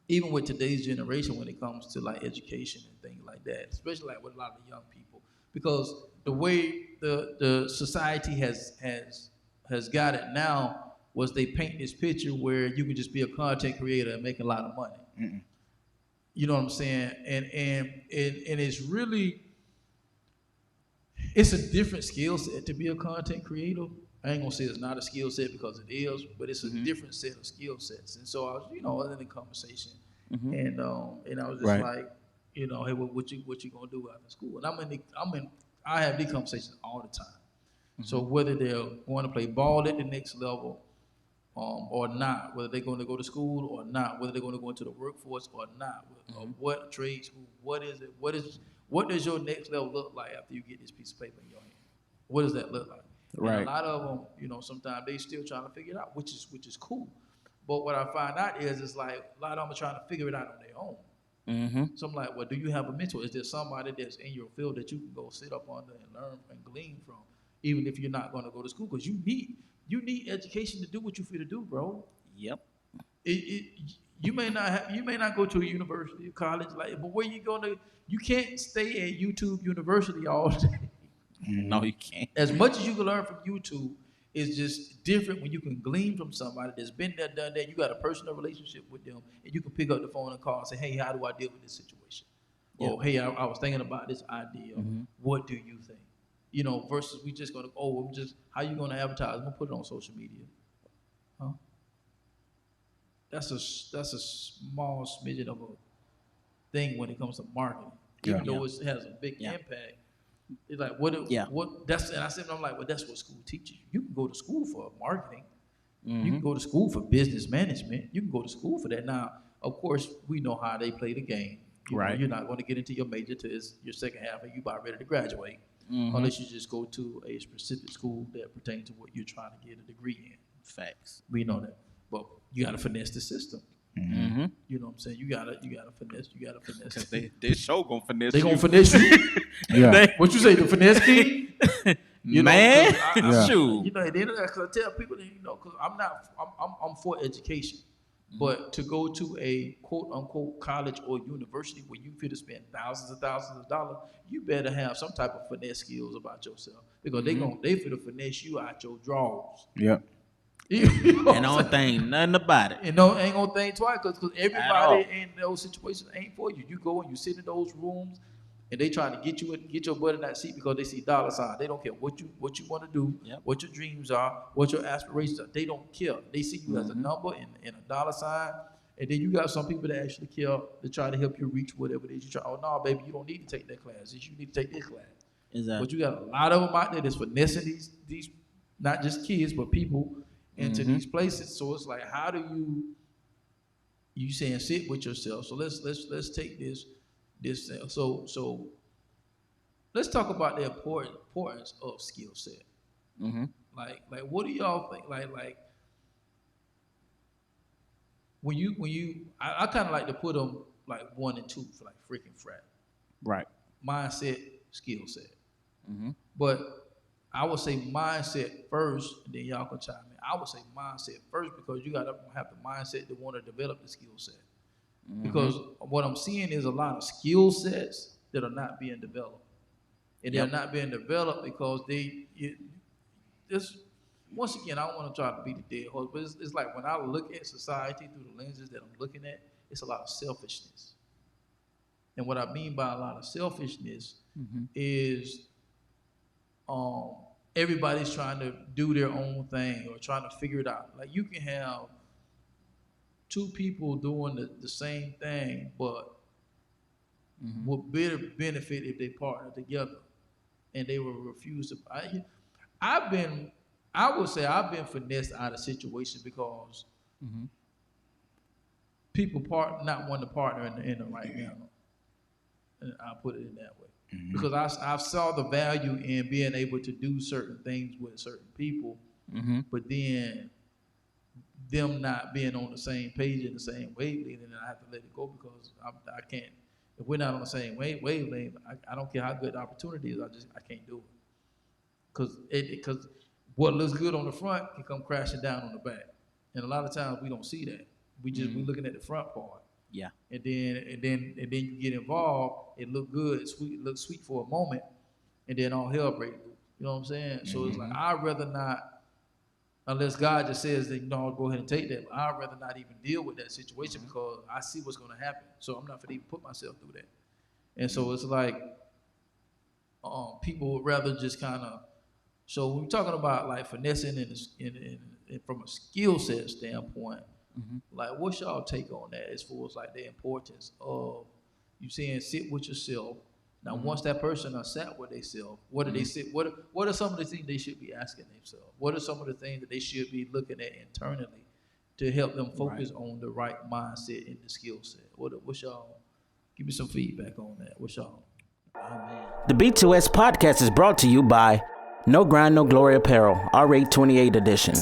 even with today's generation, when it comes to like education and things like that, especially like with a lot of the young people, because the way the society has got it now was they paint this picture where you can just be a content creator and make a lot of money. You know what I'm saying? And it's really, it's a different skill set to be a content creator. I ain't gonna say it's not a skill set because it is, but it's a different set of skill sets. And so I was, I was in the conversation, and I was just like, hey, what you gonna do after school? And I have these conversations all the time. So whether they're going to play ball at the next level, or not, whether they're going to go to school or not, whether they're going to go into the workforce or not, what trade school, what does your next level look like after you get this piece of paper in your hand? What does that look like? Right. And a lot of them, sometimes they still trying to figure it out, which is cool. But what I find out is it's like a lot of them are trying to figure it out on their own. So I'm like, well, do you have a mentor? Is there somebody that's in your field that you can go sit up under and learn and glean from, even if you're not going to go to school? Because you need education to do what you feel to do, bro. Yep. You may not go to a university or college, but where you going to? You can't stay at YouTube University all day. No, you can't. As much as you can learn from YouTube, it's just different when you can glean from somebody that's been there, done that. You got a personal relationship with them, and you can pick up the phone and call and say, "Hey, how do I deal with this situation?" Or, "Hey, I was thinking about this idea. What do you think?" versus we just gonna how you gonna advertise? I'm gonna put it on social media. Huh? That's a small smidgen of a thing when it comes to marketing. Even though it has a big impact. It's like what that's, and I said, I'm like, well, that's what school teaches you. You can go to school for marketing. You can go to school for business management. You can go to school for that. Now, of course, we know how they play the game. You're not going to get into your major till your second half and you about ready to graduate, unless you just go to a specific school that pertains to what you're trying to get a degree in. Facts. We know that, but you got to finesse the system. You know what I'm saying? You gotta finesse. You gotta finesse. They sure gonna finesse. They gonna finesse you. What you say? The finesse key? Man, shoot. At the end of that, because I tell people that because I'm for education, but to go to a quote unquote college or university where you feel to spend thousands of dollars, you better have some type of finesse skills about yourself because they feel to finesse you out your drawers. Yep. And don't think nothing about it. And ain't gonna think twice because everybody in those situations ain't for you. You go and you sit in those rooms and they trying to get your butt in that seat because they see dollar sign. They don't care what you want to do, what your dreams are, what your aspirations are. They don't care. They see you as a number and a dollar sign. And then you got some people that actually care to try to help you reach whatever it is you try. Oh no, baby, you don't need to take that class. You need to take this class. Exactly. But you got a lot of them out there that's finessing these not just kids but people into these places. So it's like, how do you saying sit with yourself? So let's take this. So let's talk about the importance of skill set. Like what do y'all think? Like when you I kind of like to put them like 1 and 2 for like freaking frat. Right. Mindset, skill set. But I would say mindset first, and then y'all can chime in. I would say mindset first because you gotta have the mindset to want to develop the skill set. Because what I'm seeing is a lot of skill sets that are not being developed, and they're not being developed because once again, I don't want to try to beat the dead horse, but it's like when I look at society through the lenses that I'm looking at, it's a lot of selfishness. And what I mean by a lot of selfishness is everybody's trying to do their own thing or trying to figure it out. Like you can have 2 people doing the same thing, but would better benefit if they partner together, and they will refuse to. I would say I've been finessed out of situations because people not wanting to partner in the right manner, and I'll put it in that way. Because I saw the value in being able to do certain things with certain people, but then them not being on the same page in the same wavelength, and then I have to let it go because I can't. If we're not on the same wavelength, I don't care how good the opportunity is. I can't do it because what looks good on the front can come crashing down on the back, and a lot of times we don't see that. We looking at the front part. Yeah. And then you get involved. It look good, it looks sweet for a moment, and then all hell breaks loose. You know what I'm saying? So it's like I'd rather not, unless God just says that I'll go ahead and take that. But I'd rather not even deal with that situation because I see what's going to happen. So I'm not going to even put myself through that. And so it's like people would rather just kind of. So when we're talking about like finessing and from a skill set standpoint. Like, what's y'all take on that as far as like the importance of you saying sit with yourself? Now, once that person are sat with themselves, what do they sit? What are some of the things they should be asking themselves? What are some of the things that they should be looking at internally to help them focus on the right mindset and the skill set? What's y'all? Give me some feedback on that. What's y'all? The B2S podcast is brought to you by No Grind, No Glory Apparel, R8 28 edition.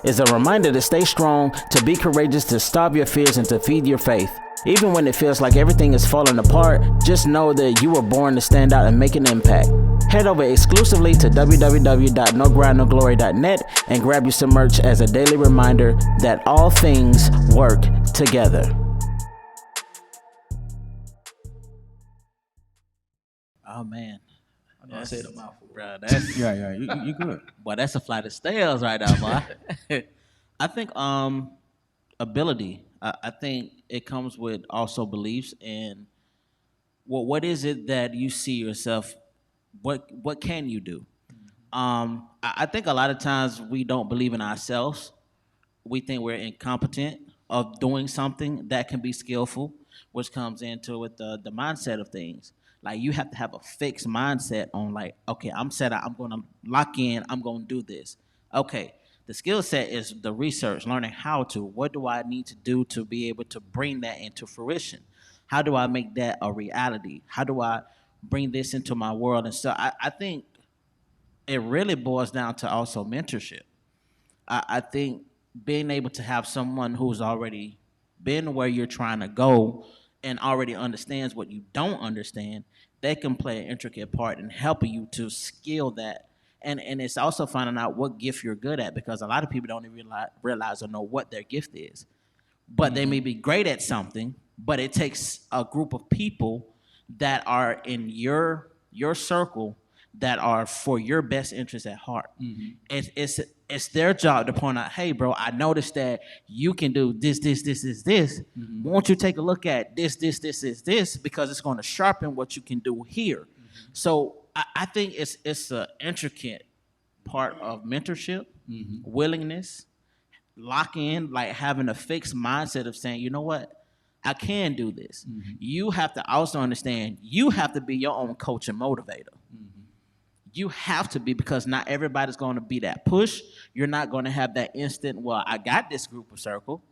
It's a reminder to stay strong, to be courageous, to starve your fears, and to feed your faith. Even when it feels like everything is falling apart, just know that you were born to stand out and make an impact. Head over exclusively to www.nogrindnoglory.net and grab you some merch as a daily reminder that all things work together. Oh man. I said a mouthful. Bro, that's you good. Boy, that's a flight of stairs right now, boy. I think ability. I think it comes with also beliefs and what is it that you see yourself? What can you do? I think a lot of times we don't believe in ourselves. We think we're incompetent of doing something that can be skillful, which comes into with the mindset of things. Like you have to have a fixed mindset on like, okay, I'm set out, I'm gonna lock in, I'm gonna do this. Okay. The skill set is the research, learning how to. What do I need to do to be able to bring that into fruition? How do I make that a reality? How do I bring this into my world? And so I think it really boils down to also mentorship. I think being able to have someone who's already been where you're trying to go and already understands what you don't understand, they can play an intricate part in helping you to skill that. And it's also finding out what gift you're good at, because a lot of people don't even realize or know what their gift is. But they may be great at something, but it takes a group of people that are in your circle that are for your best interest at heart. It's their job to point out, hey, bro, I noticed that you can do this. Won't you take a look at this, because it's going to sharpen what you can do here. So I think it's an intricate part of mentorship, willingness, lock in, like having a fixed mindset of saying, you know what, I can do this. You have to also understand you have to be your own coach and motivator. You have to be, because not everybody's going to be that push. You're not going to have that instant, well, I got this group of circle.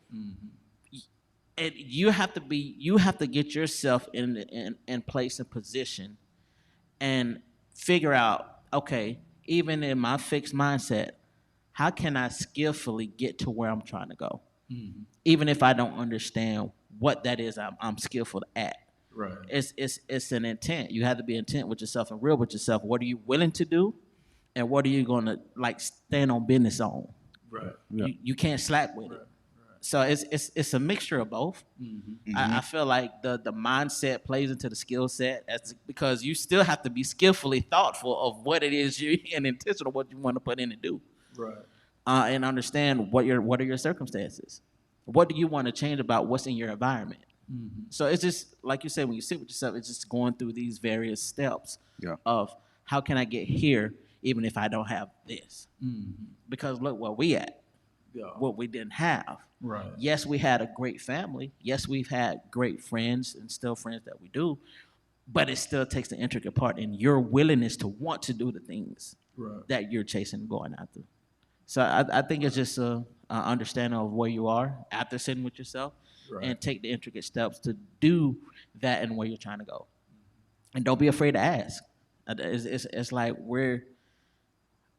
And you have to get yourself in place and position and figure out, okay, even in my fixed mindset, how can I skillfully get to where I'm trying to go? Even if I don't understand what that is I'm skillful at. Right. It's an intent. You have to be intent with yourself and real with yourself. What are you willing to do, and what are you going to like stand on business on? Right. You can't slack with it. So it's a mixture of both. I feel like the mindset plays into the skill set, because you still have to be skillfully thoughtful of what it is you and intentional what you want to put in and do. Right. And understand what are your circumstances. What do you want to change about what's in your environment? So it's just like you said, when you sit with yourself, it's just going through these various steps of how can I get here even if I don't have this? Because look where we at, what we didn't have. Right. Yes, we had a great family. Yes, we've had great friends and still friends that we do, but it still takes the intricate part in your willingness to want to do the things that you're chasing and going after. So I think it's just a understanding of where you are after sitting with yourself. And take the intricate steps to do that and where you're trying to go. And don't be afraid to ask. It's like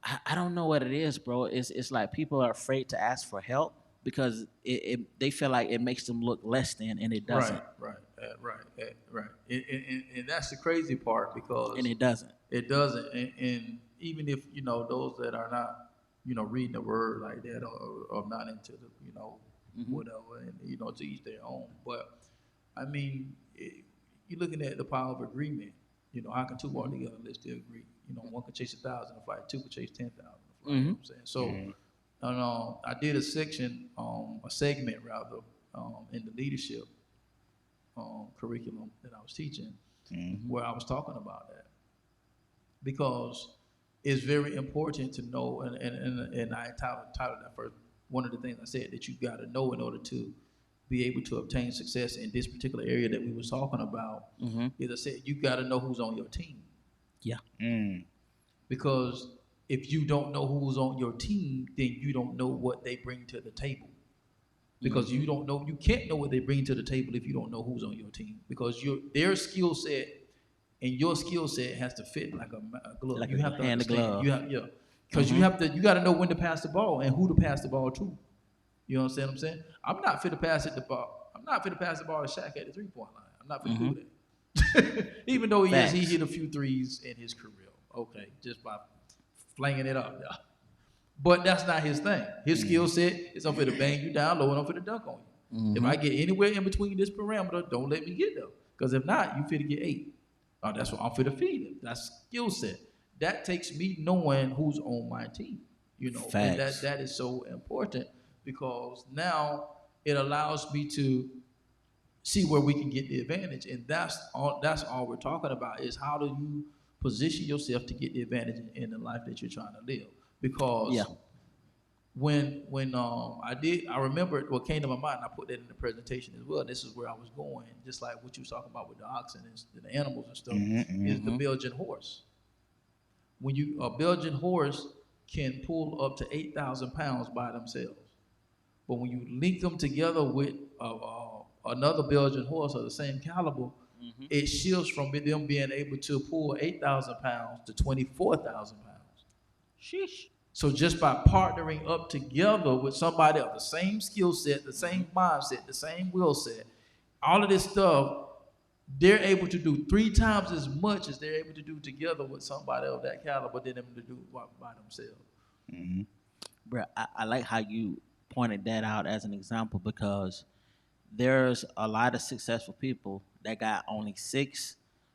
I don't know what it is, bro. It's like people are afraid to ask for help because they feel like it makes them look less than, and it doesn't. Right. And that's the crazy part, because And it doesn't. It doesn't. And even if those that are not reading the word like that, or not into the whatever, and to each their own. But I mean, you're looking at the power of agreement. How can two walk together unless they agree? One can chase 1,000 in a fight, two can chase 10,000 in a fight. You know what I'm saying? So I did a segment rather, in the leadership curriculum that I was teaching, where I was talking about that, because it's very important to know, and I titled that first. One of the things I said that you got to know in order to be able to obtain success in this particular area that we was talking about, is I said you got to know who's on your team. Yeah. Because if you don't know who's on your team, then you don't know what they bring to the table. Because you can't know what they bring to the table if you don't know who's on your team. Because their skill set and your skill set has to fit like a glove. Like you have to hand understand. glove. Because you got to know when to pass the ball and who to pass the ball to. You understand what I'm saying? I'm not fit to pass it the ball. I'm not fit to pass the ball to Shaq at the 3-point line. I'm not fit to do that. Even though he hit a few threes in his career. Okay, just by flinging it up. Yeah. But that's not his thing. His skill set is I'm fit to bang you down low and I'm fit to dunk on you. If I get anywhere in between this parameter, don't let me get there. Because if not, you fit to get 8. That's what I'm fit to feed him. That's skill set. That takes me knowing who's on my team, and that is so important, because now it allows me to see where we can get the advantage, and that's all we're talking about is how do you position yourself to get the advantage in the life that you're trying to live. Because Yeah. when I remember what came to my mind. I put that in the presentation as well. This is where I was going, just like what you was talking about with the oxen and the animals and stuff. Is the Belgian horse. When a Belgian horse can pull up to 8,000 pounds by themselves, but when you link them together with another Belgian horse of the same caliber, it shifts from them being able to pull 8,000 pounds to 24,000 pounds. Sheesh. So just by partnering up together with somebody of the same skill set, the same mindset, the same will set, all of this stuff, they're able to do 3 times as much as they're able to do together with somebody of that caliber than them to do by themselves. Bro, I like how you pointed that out as an example, because there's a lot of successful people that got only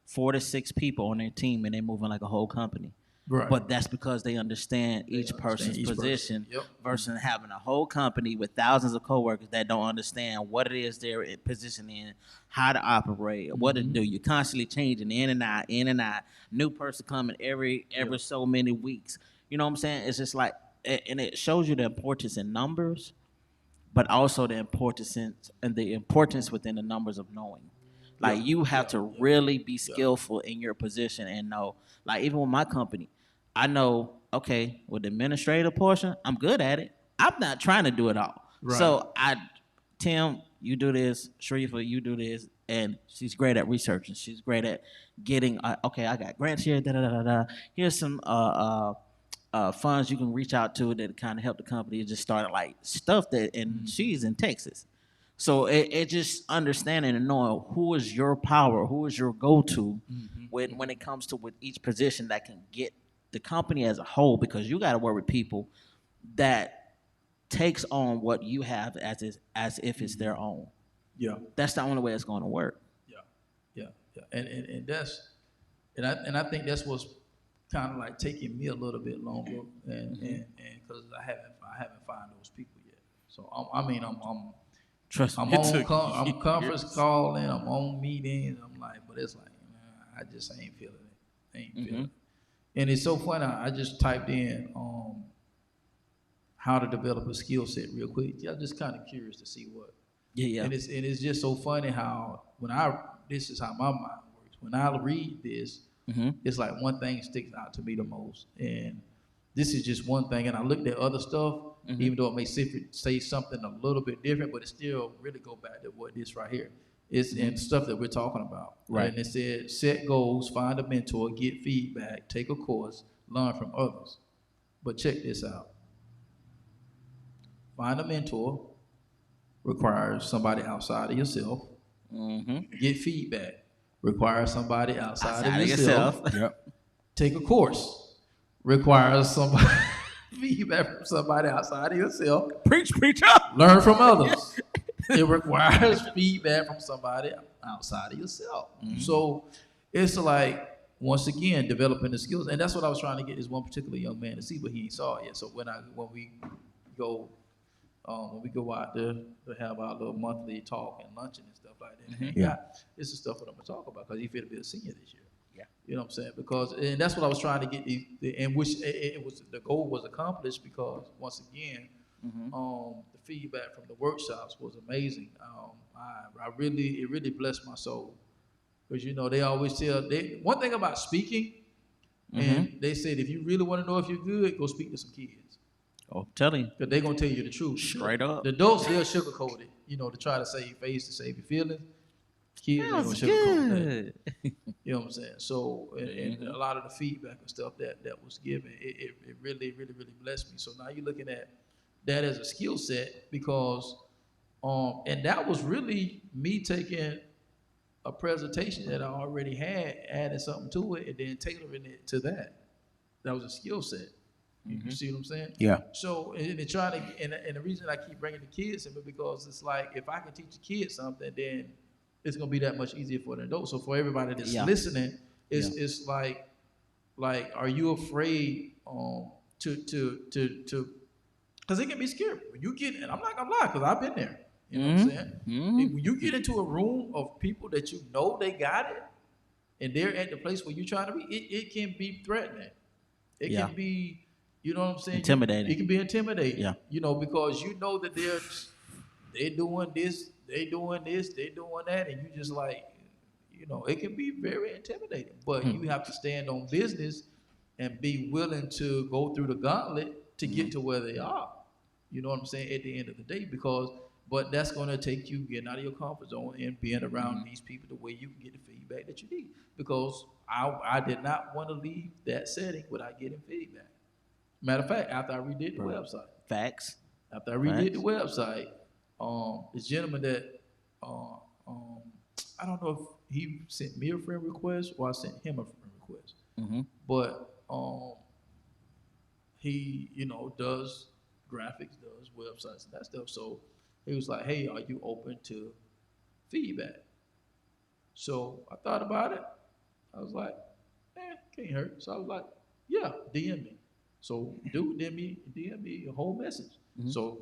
4 to 6 people on their team, and they're moving like a whole company. Right. But that's because they understand each person's position versus having a whole company with thousands of coworkers that don't understand what it is they're positioned in, how to operate, what to do. You're constantly changing in and out. New person coming every so many weeks. You know what I'm saying? It's just like, and it shows you the importance in numbers, but also the importance within the numbers of knowing. Like you have to really be skillful in your position and know. Like even with my company, I know, okay, with the administrative portion, I'm good at it. I'm not trying to do it all. Right. So Tim, you do this. Sharifa, you do this. And she's great at researching. She's great at getting, okay, I got grants here, da-da-da-da. Here's some funds you can reach out to that kind of help the company. It just started like stuff that, and she's in Texas. So it just understanding and knowing who is your power, who is your go-to when it comes to with each position that can get the company as a whole, because you got to work with people that takes on what you have as if it's their own. Yeah, that's the only way it's going to work. Yeah. And that's and I think that's what's kind of like taking me a little bit longer, and because I haven't found those people yet. So I'm trust me, I'm conference calling, I'm on meetings, I'm like, but it's like, I just ain't feeling it. Feeling it. And it's so funny, I just typed in how to develop a skill set real quick. I'm just kind of curious to see what. Yeah. And it's just so funny how this is how my mind works. When I read this, it's like one thing sticks out to me the most. And this is just one thing. And I looked at other stuff, even though it may say something a little bit different, but it still really go back to what this right here. It's in stuff that we're talking about. Right. And it said, set goals, find a mentor, get feedback, take a course, learn from others. But check this out. Find a mentor requires somebody outside of yourself. Get feedback requires somebody outside of yourself. Yep. Take a course requires somebody feedback from somebody outside of yourself. Preach up. Learn from others. It requires feedback from somebody outside of yourself. So it's like, once again, developing the skills. And that's what I was trying to get this one particular young man to see, but he ain't saw it yet. So when we go out there to have our little monthly talk and luncheon and stuff like that, this is stuff that I'm gonna talk about, because he fit to be a senior this year. Yeah, you know what I'm saying? Because, and that's what I was trying to get, and which it was, the goal was accomplished, because once again, the feedback from the workshops was amazing. It really blessed my soul, because they always tell one thing about speaking, and they said if you really want to know if you're good, go speak to some kids. Oh, I'm telling you, because they're gonna tell you the truth straight up. The adults, they'll sugarcoat it, to try to save your face, to save your feelings. Kids, they're gonna sugarcoat that. You know what I'm saying? So, and a lot of the feedback and stuff that was given, it really, really, really blessed me. So now you're looking at that as a skill set, because, and that was really me taking a presentation that I already had, adding something to it, and then tailoring it to that. That was a skill set. You see what I'm saying? Yeah. So, and the reason I keep bringing the kids in, because it's like, if I can teach the kids something, then it's gonna be that much easier for the adults. So for everybody that's listening, it's like, are you afraid to because it can be scary when you get, and I'm not gonna lie, because I've been there. You know what I'm saying? When you get into a room of people that they got it, and they're at the place where you're trying to be, it can be threatening. It Yeah. can be, you know what I'm saying? Intimidating. It can be intimidating. Yeah. You know, because you know that they're doing this, they doing that, and you just like, you know, it can be very intimidating. But you have to stand on business and be willing to go through the gauntlet to get to where they are. You know what I'm saying? At the end of the day, but that's going to take you getting out of your comfort zone and being around these people the way you can get the feedback that you need. Because I did not want to leave that setting without getting feedback. Matter of fact, after I redid the website. Facts. After I redid the website, this gentleman that I don't know if he sent me a friend request or I sent him a friend request. But he, you know, does graphics, does websites and that stuff. So he was like, hey, are you open to feedback? So I thought about it. I was like, can't hurt. So I was like, yeah, DM me. So dude DM me a whole message. So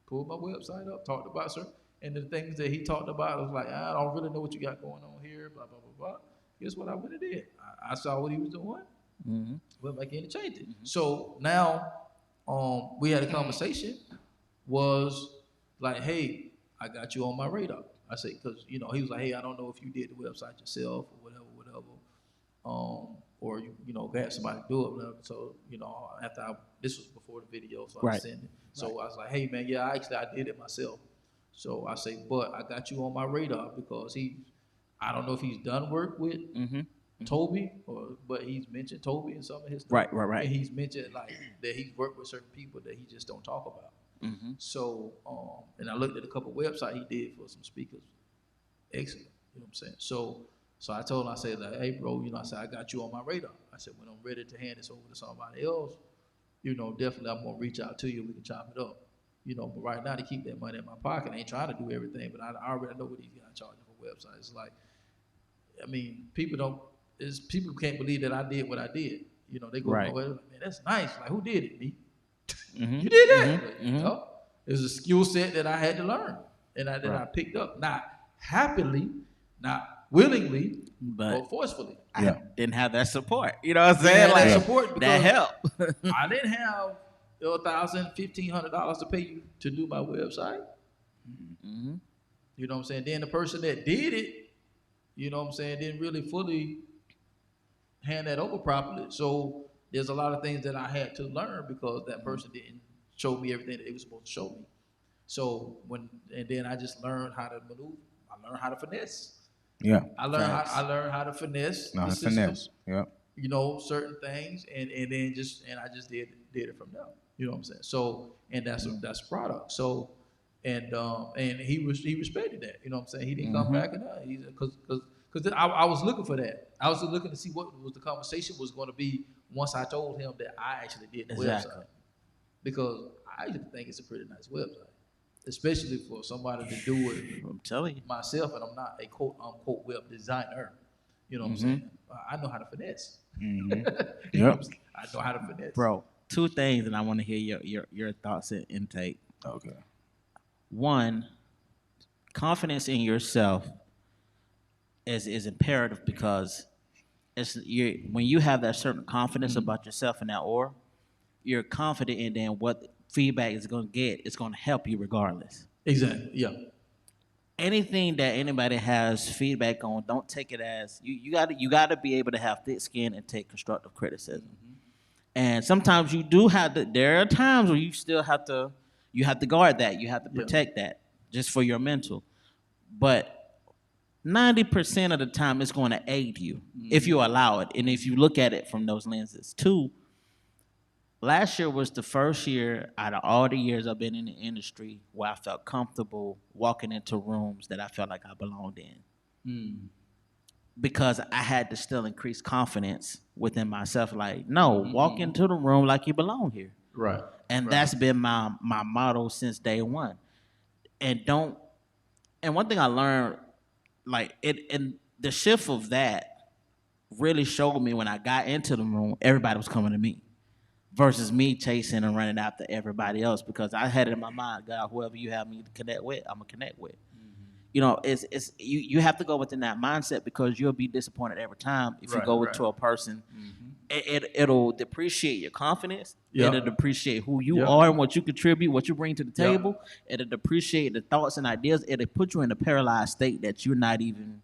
pulled my website up, talked about certain, and the things that he talked about, I was like, I don't really know what you got going on here, blah, blah, blah, blah. Guess what I went and did? I saw what he was doing, went back in and changed it. So now we had a conversation, was like, hey, I got you on my radar. I said, because, you know, he was like, hey, I don't know if you did the website yourself or whatever, or you know, have somebody do it, whatever. So, you know, this was before the video, so I sent it. So I was like, hey man, yeah, I did it myself. So I say, but I got you on my radar because I don't know if he's done work with Toby, but he's mentioned Toby in some of his stuff. Right. And he's mentioned like that he's worked with certain people that he just don't talk about. So, and I looked at a couple websites he did for some speakers. Excellent, you know what I'm saying? So I told him, I said, like, hey bro, you know, I said, I got you on my radar. I said, when I'm ready to hand this over to somebody else, you know, definitely I'm gonna reach out to you, we can chop it up. You know, but right now to keep that money in my pocket, I ain't trying to do everything, but I already know what these guys charging for websites. It's like, I mean, people can't believe that I did what I did. You know, they go, oh, man, that's nice. Like, who did it? Me. You did that. You know? It was a skill set that I had to learn and I picked up, not happily, not willingly, but forcefully. I didn't have that support. You know what I'm saying? Like that support that help. I didn't have $1,000, $1,500 to pay you to do my website. You know what I'm saying? Then the person that did it, you know what I'm saying, didn't really fully hand that over properly. So there's a lot of things that I had to learn because that person didn't show me everything that they were supposed to show me. So and then I just learned how to maneuver. I learned how to finesse. Yeah. I learned how to finesse the system. Yep. You know, certain things, and then I just did it from there. You know what I'm saying? So, and that's a product. So, and he respected that. You know what I'm saying? He didn't come back and because I was looking for that. I was looking to see what was the conversation was going to be once I told him that I actually did the website. Because I actually think it's a pretty nice website, especially for somebody to do it. I'm telling you myself, and I'm not a quote unquote web designer. You know what I'm saying? I know how to finesse. Yep. I know how to finesse. Bro, two things, and I want to hear your thoughts and intake. Okay. One, confidence in yourself is imperative because when you have that certain confidence about yourself and that aura, you're confident in then what feedback is going to get. It's going to help you regardless. Exactly. Yeah. Anything that anybody has feedback on, don't take it as you got to be able to have thick skin and take constructive criticism. And sometimes you do have to. There are times where you still have to. You have to guard that. You have to protect that just for your mental. But 90% of the time, it's going to aid you if you allow it and if you look at it from those lenses. Two, last year was the first year out of all the years I've been in the industry where I felt comfortable walking into rooms that I felt like I belonged in. Because I had to still increase confidence within myself. Like, no, walk into the room like you belong here. Right. And that's been my motto since day one. And one thing I learned, like and the shift of that really showed me when I got into the room, everybody was coming to me versus me chasing and running after everybody else because I had it in my mind, God, whoever you have me to connect with, I'm going to connect with. you know, it's you have to go within that mindset because you'll be disappointed every time if you go into a person. It'll depreciate your confidence. It'll depreciate who you are and what you contribute, what you bring to the table. It'll depreciate the thoughts and ideas. It'll put you in a paralyzed state that you're not even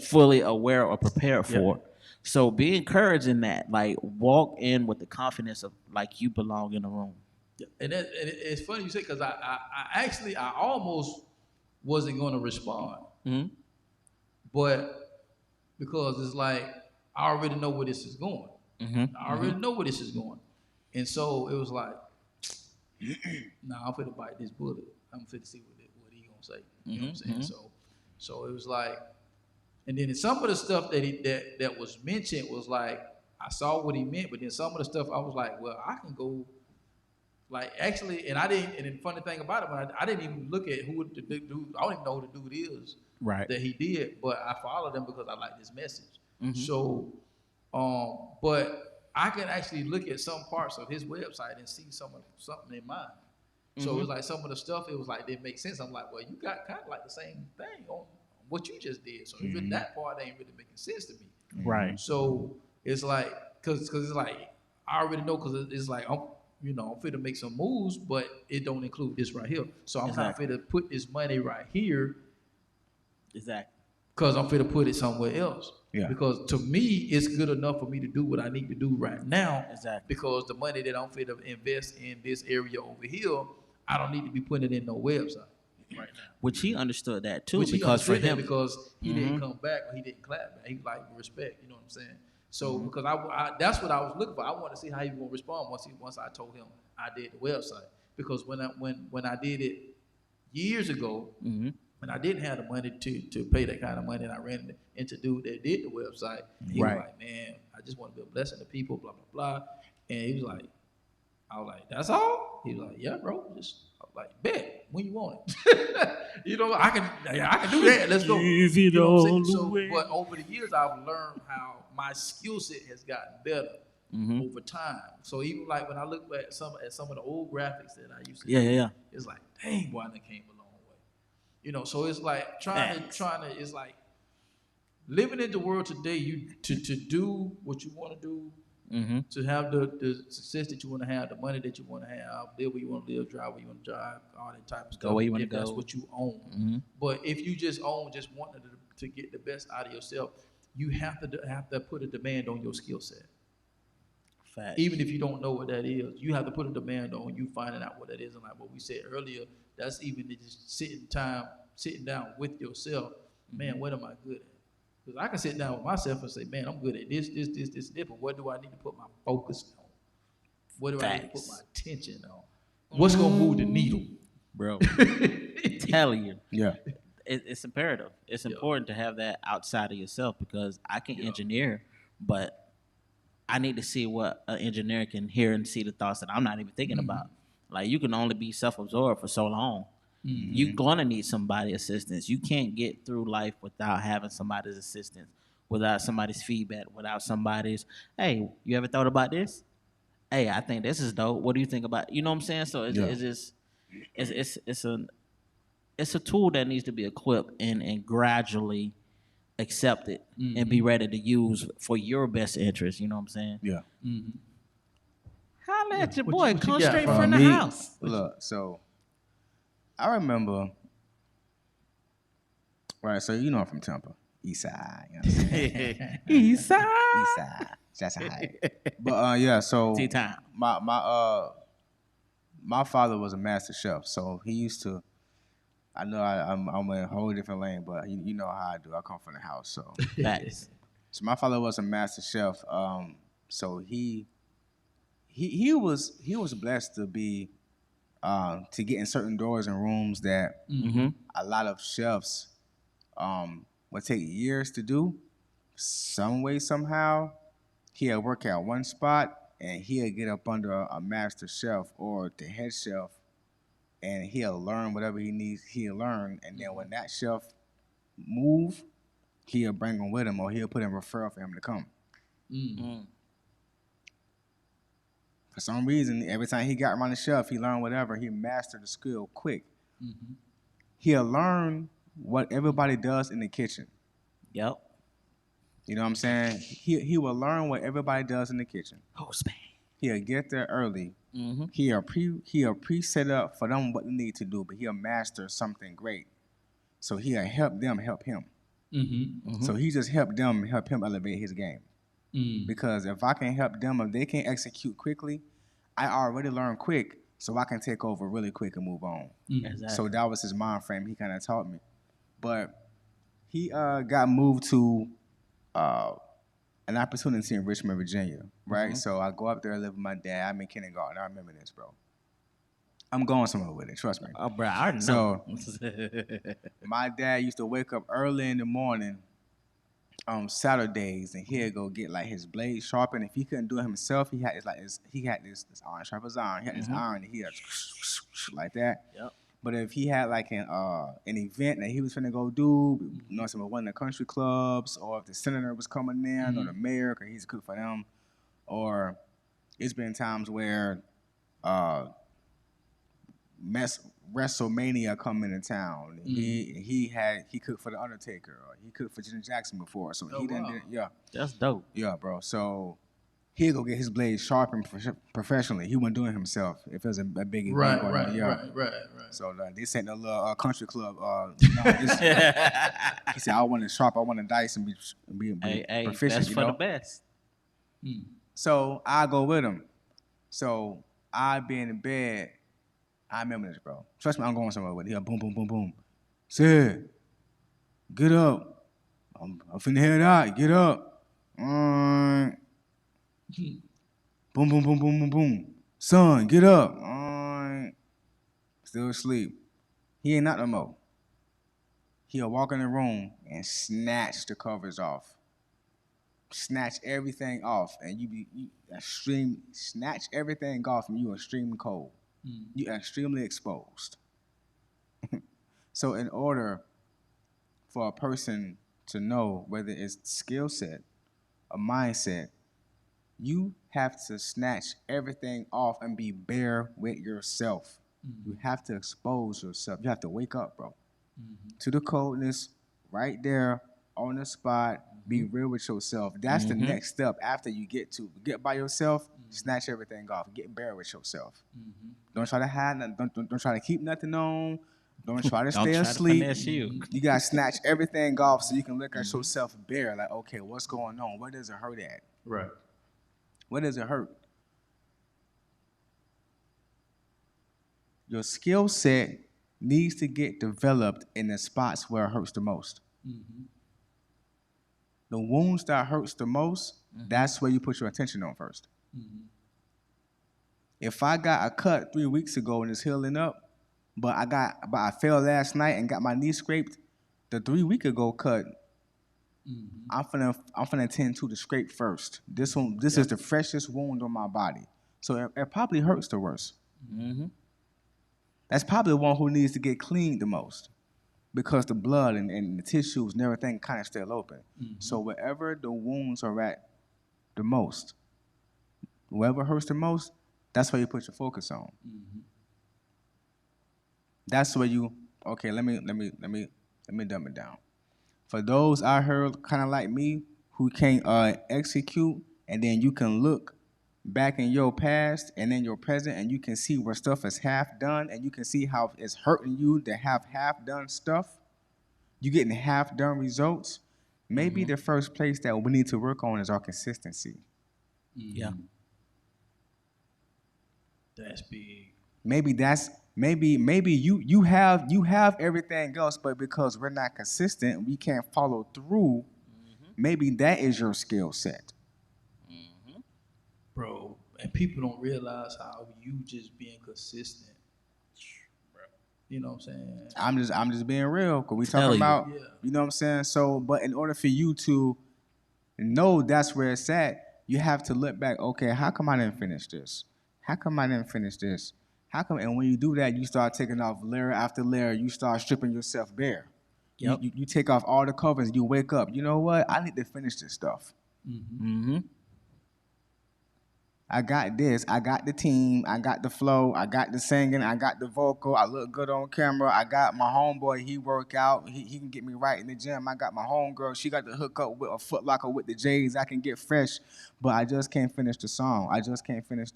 fully aware or prepared for. So be encouraged in that. Like walk in with the confidence of like you belong in the room. And it's funny you say because I almost wasn't going to respond, but because it's like I already know where this is going. I already know where this is going, and so it was like, nah, I'm finna bite this bullet. I'm finna see what he gonna say. You know what I'm saying? So it was like, and then some of the stuff that was mentioned was like I saw what he meant, but then some of the stuff I was like, well, I can go. Like actually, and I didn't. And the funny thing about it, but I didn't even look at who the dude. I don't even know who the dude is that he did. But I followed him because I like this message. So, but I can actually look at some parts of his website and see something in mine. So it was like some of the stuff. It was like didn't make sense. I'm like, well, you got kind of like the same thing on what you just did. So even that part ain't really making sense to me. Right. So it's like because it's like I already know because it's like I'm finna make some moves, but it don't include this right here. So I'm not finna put this money right here. Exactly. Because I'm finna put it somewhere else. Yeah. Because to me, it's good enough for me to do what I need to do right now. Exactly. Because the money that I'm finna invest in this area over here, I don't need to be putting it in no website right now. Which he understood that too. Which because for him, because he didn't come back, or he didn't clap back. He like respect. You know what I'm saying? So because I that's what I was looking for. I wanted to see how he was gonna respond once I told him I did the website. Because when I did it years ago, when I didn't have the money to pay that kind of money, and I ran into dude that did the website, he was like, man, I just want to be a blessing to people, blah blah blah. And he was like, I was like, that's all? He was like, yeah, bro. Just I was like, bet when you want it. I can do that. Let's go. You know what I'm saying? But over the years, I've learned how my skill set has gotten better over time. So even like when I look at some of the old graphics that I used to do, it's like, dang, boy, I came a long way. So it's like trying to. It's like living in the world today. To do what you want to do. To have the success that you want to have, the money that you want to have, live where you want to live, drive where you want to drive, all that type of stuff. Go where you want to go. That's what you own. But if you just wanting to get the best out of yourself, you have to put a demand on your skill set. Fact. Even if you don't know what that is, you have to put a demand on you finding out what that is. And like what we said earlier, that's even just sitting down with yourself. Man, what am I good at? Because I can sit down with myself and say, man, I'm good at this, but what do I need to put my focus on? What do I need to put my attention on? What's going to move the needle? Bro, tell you. Yeah. It's imperative. It's important to have that outside of yourself because I can engineer, but I need to see what an engineer can hear and see the thoughts that I'm not even thinking about. Like you can only be self-absorbed for so long. You're going to need somebody's assistance. You can't get through life without having somebody's assistance, without somebody's feedback, without somebody's, hey, you ever thought about this? Hey, I think this is dope. What do you think about it? You know what I'm saying? So it's a tool that needs to be equipped and gradually accepted and be ready to use for your best interest. You know what I'm saying? Yeah. Holla at your boy. What you Come got straight from from the me? house. Look, so I remember, right? So I'm from Tampa, East Side. You know what I'm saying? East side. East Side. That's high. But yeah, so Tea time. my father was a master chef, so he used to. I know I'm in a whole different lane, but you know how I do. I come from the house, so. Facts. So my father was a master chef. So he was blessed to be to get in certain doors and rooms that a lot of chefs would take years to do. Some way, somehow, he'll work at one spot and he'll get up under a master chef or the head chef, and he'll learn whatever he needs. He'll learn, and then when that chef move, he'll bring him with him, or he'll put in referral for him to come. For some reason, every time he got around the chef, he learned whatever. He mastered the skill quick. He'll learn what everybody does in the kitchen. Yep. You know what I'm saying? He will learn what everybody does in the kitchen. Postman. He'll get there early. Mm-hmm. He'll pre set up for them what they need to do, but he'll master something great. So he'll help them help him. Mm-hmm. Mm-hmm. So he just help him elevate his game. Mm. Because if I can help them, if they can execute quickly, I already learn quick, so I can take over really quick and move on. Mm. Exactly. So that was his mind frame. He kind of taught me. But he got moved to an opportunity in Richmond, Virginia, right? Mhm. So I go up there, live with my dad. I'm in kindergarten. I remember this, bro. I'm going somewhere with it, trust me. Oh, bro, I already know. So my dad used to wake up early in the morning on Saturdays, and he'd go get like his blade sharpened. If he couldn't do it himself, he had this iron sharper's iron. He had this iron, and he had like that. Yep. But if he had like an event that he was finna go do, you know, some of one of the country clubs, or if the senator was coming in, or the mayor, cause he's cook for them, or it's been times where WrestleMania come into town. He cooked for the Undertaker, or he cooked for Jim Jackson before, so he didn't. Wow. Yeah, That's dope. yeah, bro. So he'd go get his blade sharpened professionally. He wouldn't do it himself if it was a big event. Right, going on. Yeah. right. So this ain't a little country club. He said, "I want to sharp. I want to dice and be Hey, proficient." that's you for know? the best. So I go with him. So I be in the bed. I remember this, bro. Trust me, I'm going somewhere with it. He boom, boom, boom, boom. Sid, get up. I'm finna head out. Get up. Boom, boom, boom, boom, boom, boom. Son, get up. Still asleep. He ain't not no more. He'll walk in the room and snatch the covers off. Snatch everything off, and snatch everything off, and you extremely cold. You're extremely exposed. So in order for a person to know whether it's skill set, a mindset, you have to snatch everything off and be bare with yourself. You have to expose yourself. You have to wake up, bro, to the coldness right there on the spot. Be real with yourself. That's the next step after you get by yourself. Snatch everything off. Get bare with yourself. Don't try to hide nothing. Don't try to keep nothing on. Don't try to stay asleep. You gotta snatch everything off so you can look at yourself bare. Like, okay, what's going on? Where does it hurt at? Right. Where does it hurt? Your skill set needs to get developed in the spots where it hurts the most. The wounds that hurts the most, that's where you put your attention on first. If I got a cut 3 weeks ago and it's healing up, but I fell last night and got my knee scraped, the 3 week ago cut, I'm finna tend to the scrape first. This is the freshest wound on my body, so it probably hurts the worst. That's probably the one who needs to get cleaned the most, because the blood and the tissues and everything kind of still open. So wherever the wounds are at the most, wherever hurts the most, that's where you put your focus on. That's where you, okay, let me dumb it down. For those I heard kind of like me who can't execute, and then you can look back in your past and in your present, and you can see where stuff is half done, and you can see how it's hurting you to have half done stuff. You getting half done results. Maybe the first place that we need to work on is our consistency. Yeah. That's big. Maybe you have everything else, but because we're not consistent, we can't follow through. Maybe that is your skill set. Bro, and people don't realize how you just being consistent, bro. You know what I'm saying? I'm just being real, because we Tell talking you. about, Yeah. you know what I'm saying? So, but in order for you to know that's where it's at, you have to look back, okay, how come I didn't finish this? How come I didn't finish this? How come? And when you do that, you start taking off layer after layer. You start stripping yourself bare. Yep. You take off all the covers. You wake up. You know what? I need to finish this stuff. I got this. I got the team. I got the flow. I got the singing. I got the vocal. I look good on camera. I got my homeboy. He work out. He can get me right in the gym. I got my homegirl. She got the hook up with a Foot Locker with the J's. I can get fresh, but I just can't finish the song. I just can't finish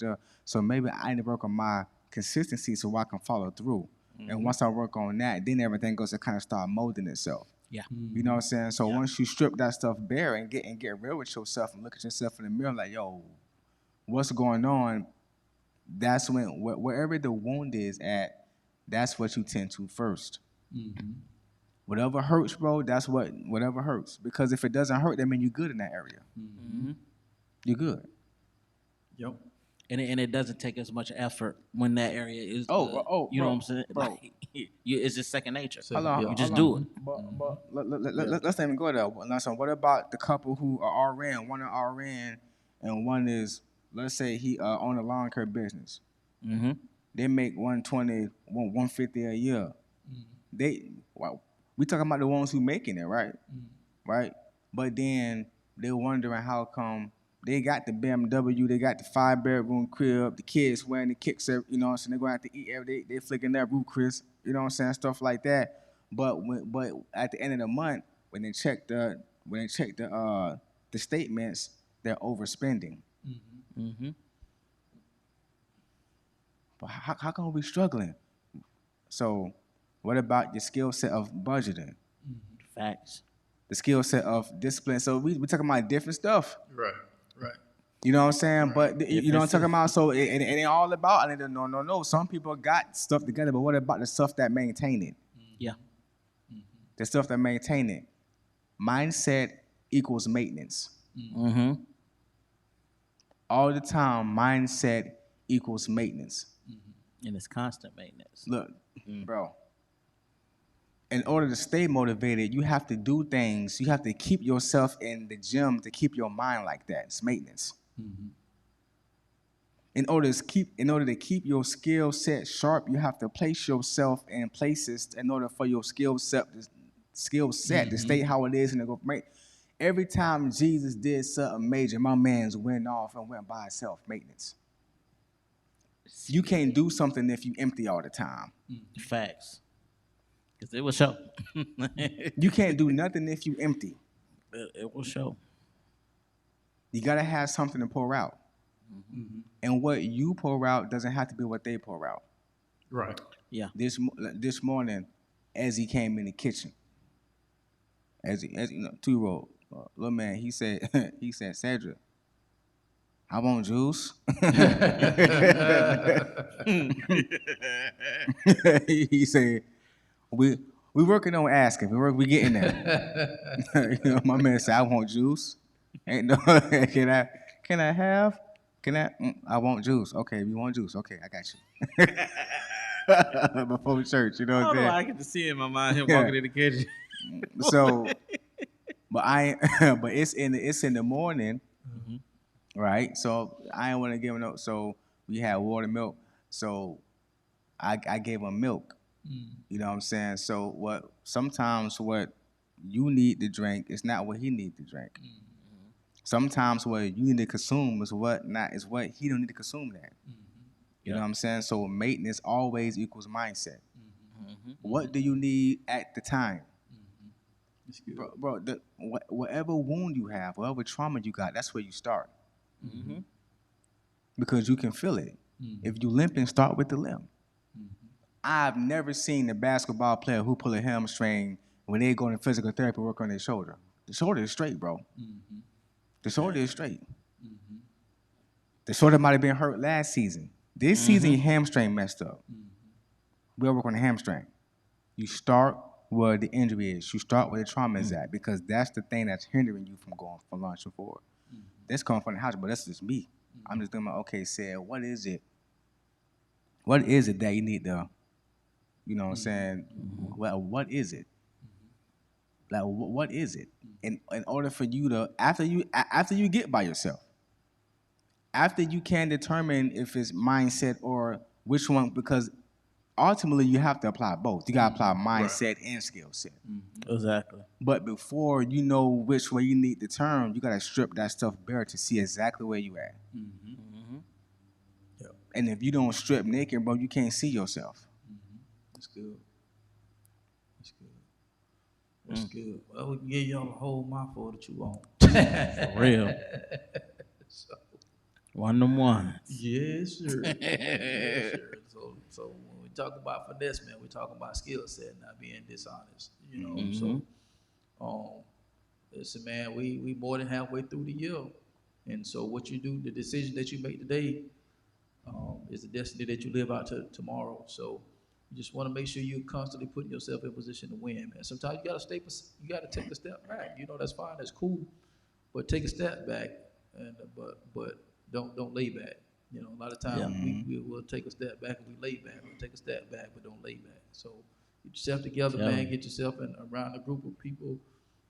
So maybe I need to work on my consistency so I can follow through. And once I work on that, then everything goes to kind of start molding itself. Yeah. You know what I'm saying? So once you strip that stuff bare and get real with yourself and look at yourself in the mirror like, yo, what's going on? That's when wherever the wound is at, that's what you tend to first. Whatever hurts, bro, whatever hurts. Because if it doesn't hurt, that means you're good in that area. You're good. Yep. And it doesn't take as much effort when that area is good. You know what I'm saying? Bro. Like, it's just second nature. You just do it. But let's not even go there. So what about the couple who are RN? One is RN and one is, let's say he own a lawn care business. They make 120, 150 a year. We talking about the ones who making it, right? Right? But then they're wondering how come they got the BMW, they got the 5-bedroom crib, the kids wearing the kicks, you know what I'm saying? They're going to have to eat every day. They flicking that roof, Chris, you know what I'm saying? Stuff like that. But at the end of the month, when they check the statements, they're overspending. But how come we struggling? So what about your skill set of budgeting? Facts. The skill set of discipline. So we talking about different stuff. Right. You know what I'm saying? But you know what I'm talking about? So it ain't all about, no. Some people got stuff together, but what about the stuff that maintain it? Yeah. The stuff that maintain it. Mindset equals maintenance. All the time, mindset equals maintenance. And it's constant maintenance. Look, bro. In order to stay motivated, you have to do things. You have to keep yourself in the gym to keep your mind like that. It's maintenance. In order to keep your skill set sharp, you have to place yourself in places in order for your skill set to stay how it is and to go right. Every time Jesus did something major, my man's went off and went by himself. Maintenance. You can't do something if you empty all the time. Facts. Because it will show. You can't do nothing if you empty. It will show. You got to have something to pour out. And what you pour out doesn't have to be what they pour out. Right. Yeah. This morning, as he came in the kitchen, as you know, 2-year-old little man, he said, Cedric, I want juice. He said, we working on asking. We getting there. You know, my man said, I want juice. Ain't no, can I have? I want juice. Okay, you want juice. Okay, I got you. Before church, you know what I'm saying? I get to see in my mind him walking in the kitchen. So, but it's in the morning, right? So I ain't want to give him no. So we had water milk. So I gave him milk. You know what I'm saying? So sometimes what you need to drink is not what he need to drink. Sometimes what you need to consume is what he don't need to consume that. You know what I'm saying? So maintenance always equals mindset. What do you need at the time? Bro, whatever wound you have, whatever trauma you got, that's where you start. Because you can feel it. If you limping, start with the limp. I've never seen a basketball player who pull a hamstring when they go to physical therapy work on their shoulder. The shoulder is straight, bro. The shoulder is straight. The shoulder might have been hurt last season. This season, your hamstring messed up. We'll work on the hamstring. You start where the injury is. You start where the trauma is at, because that's the thing that's hindering you from going from launching forward. This coming from the house, but that's just me. I'm just thinking about, okay, Sid, what is it? What is it that you need to, you know what I'm saying? Well, what is it? Like, what is it? In order for you to, after you get by yourself, after you can determine if it's mindset or which one, because ultimately you have to apply both. You gotta apply mindset and skill set. Exactly. But before you know which way you need to turn, you gotta strip that stuff bare to see exactly where you at. And if you don't strip naked, bro, you can't see yourself. That's good. That's good. That's good. Well, we can give y'all a whole mouthful that you want. For real. So, One of them ones. yes, sir. Yes, sir. So when we talk about finesse, man, we're talking about skill set, not being dishonest. You know, so listen, man, we more than halfway through the year, and so what you do, the decision that you make today, is the destiny that you live out to tomorrow. So you just want to make sure you're constantly putting yourself in position to win, man. Sometimes you gotta take a step back. You know, that's fine, that's cool, but take a step back, and but don't lay back. You know, a lot of times we will take a step back and we lay back. We'll take a step back, but don't lay back. So get yourself together, man. Get yourself around a group of people,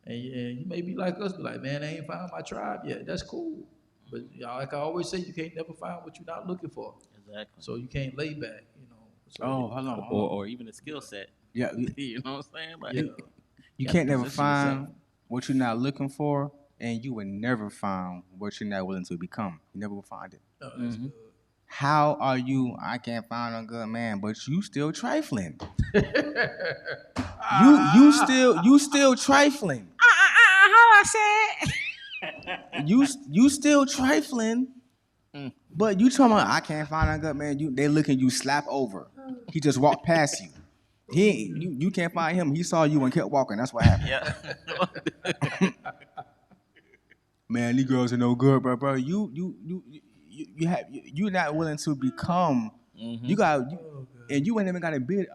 and you may be like us, be like, man, I ain't found my tribe yet. That's cool. But like I always say, you can't never find what you're not looking for. Exactly. So you can't lay back, you know. So Hold on. Or even a skill set. Yeah. You know what I'm saying? Like, You can't never find what you're not looking for, and you will never find what you're not willing to become. You never will find it. No, that's good. How are you? I can't find a good man, but you still trifling. you still trifling. how I said? You still trifling, but you talking about I can't find a good man. They looking you slap over. He just walked past you. You can't find him. He saw you and kept walking. That's what happened. Yeah. Man, these girls are no good, bro. You're not willing to become. You and you ain't even got to bid.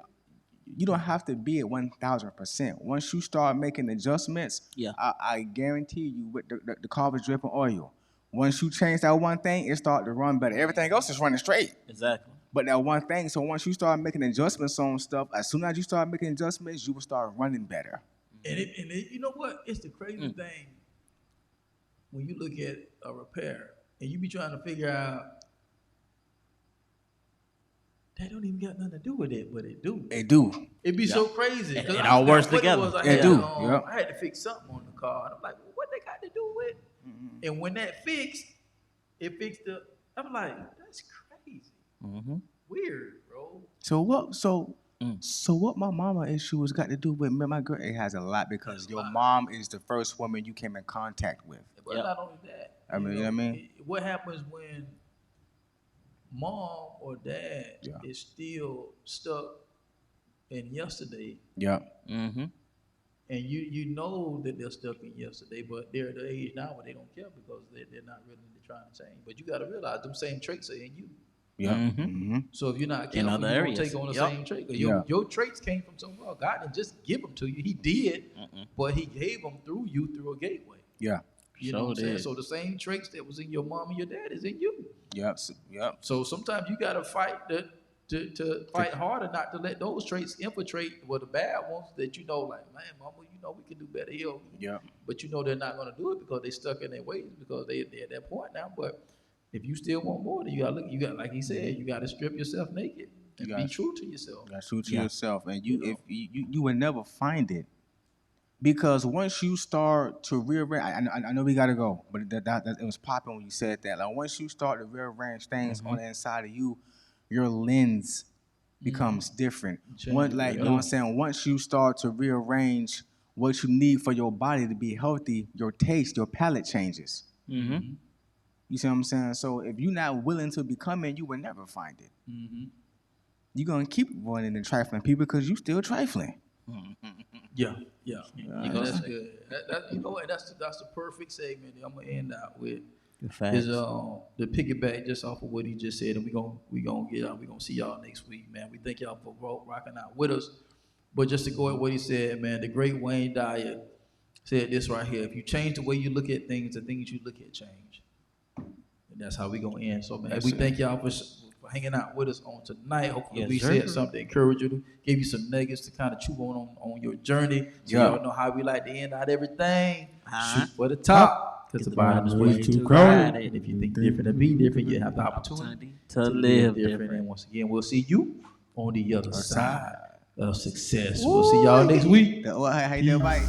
You don't have to be at 1,000%. Once you start making adjustments, I guarantee you, with the car was dripping oil. Once you change that one thing, it start to run better. Everything else is running straight. Exactly. But that one thing, so once you start making adjustments on stuff, as soon as you start making adjustments, you will start running better. And you know what? It's the crazy thing when you look at a repair and you be trying to figure out they don't even got nothing to do with it, but it do. They do. It be so crazy. It all works together. They do. I had to fix something on the car. And I'm like, well, what they got to do with? And when that fixed, it fixed the. I'm like, that's crazy. Weird, bro. So what my mama issues got to do with my girl? It has a lot because your mom is the first woman you came in contact with. But not only that. You know what I mean? What happens when mom or dad is still stuck in yesterday? Yeah. And you know that they're stuck in yesterday, but they're at the age now where they don't care because they're not really trying to change. But you got to realize them same traits are in you. Yeah. So if you're not careful, you don't take on the same trait. Your traits came from somewhere else. God didn't just give them to you. He did, but he gave them through you through a gateway. Yeah. You know what I'm saying? So the same traits that was in your mom and your dad is in you. Yep. So sometimes you got to fight to fight harder not to let those traits infiltrate the bad ones that you know, like, man, mama, you know we can do better here. Yeah. But you know they're not going to do it because they stuck in their ways because they're at that point now. But if you still want more, then you got like he said, you got to strip yourself naked and be true to yourself. You got to true to yourself, and if you will never find it. Because once you start to rearrange, I know we gotta go, but that it was popping when you said that. Like once you start to rearrange things on the inside of you, your lens becomes different. You know what I'm saying? Once you start to rearrange what you need for your body to be healthy, your taste, your palate changes. You see what I'm saying? So if you're not willing to become it, you will never find it. You're gonna keep running and trifling people because you still trifling. Yeah. That's good. You know what? That's the perfect segment that I'm gonna end out with. Is the piggyback just off of what he just said, and we gonna get out. We gonna see y'all next week, man. We thank y'all for rocking out with us. But just to go at what he said, man, the great Wayne Dyer said this right here: if you change the way you look at things, the things you look at change. And that's how we gonna end. So, man, we thank y'all for hanging out with us on tonight. Hopefully we said something to encourage you, to give you some nuggets to kind of chew on your journey. So y'all know how we like to end out everything. Shoot for the top, because the bottom is way too crowded. And if you think different and be different, you have the opportunity to live different. And once again, we'll see you on the other side of success. We'll see y'all next week. How you doing, Mike?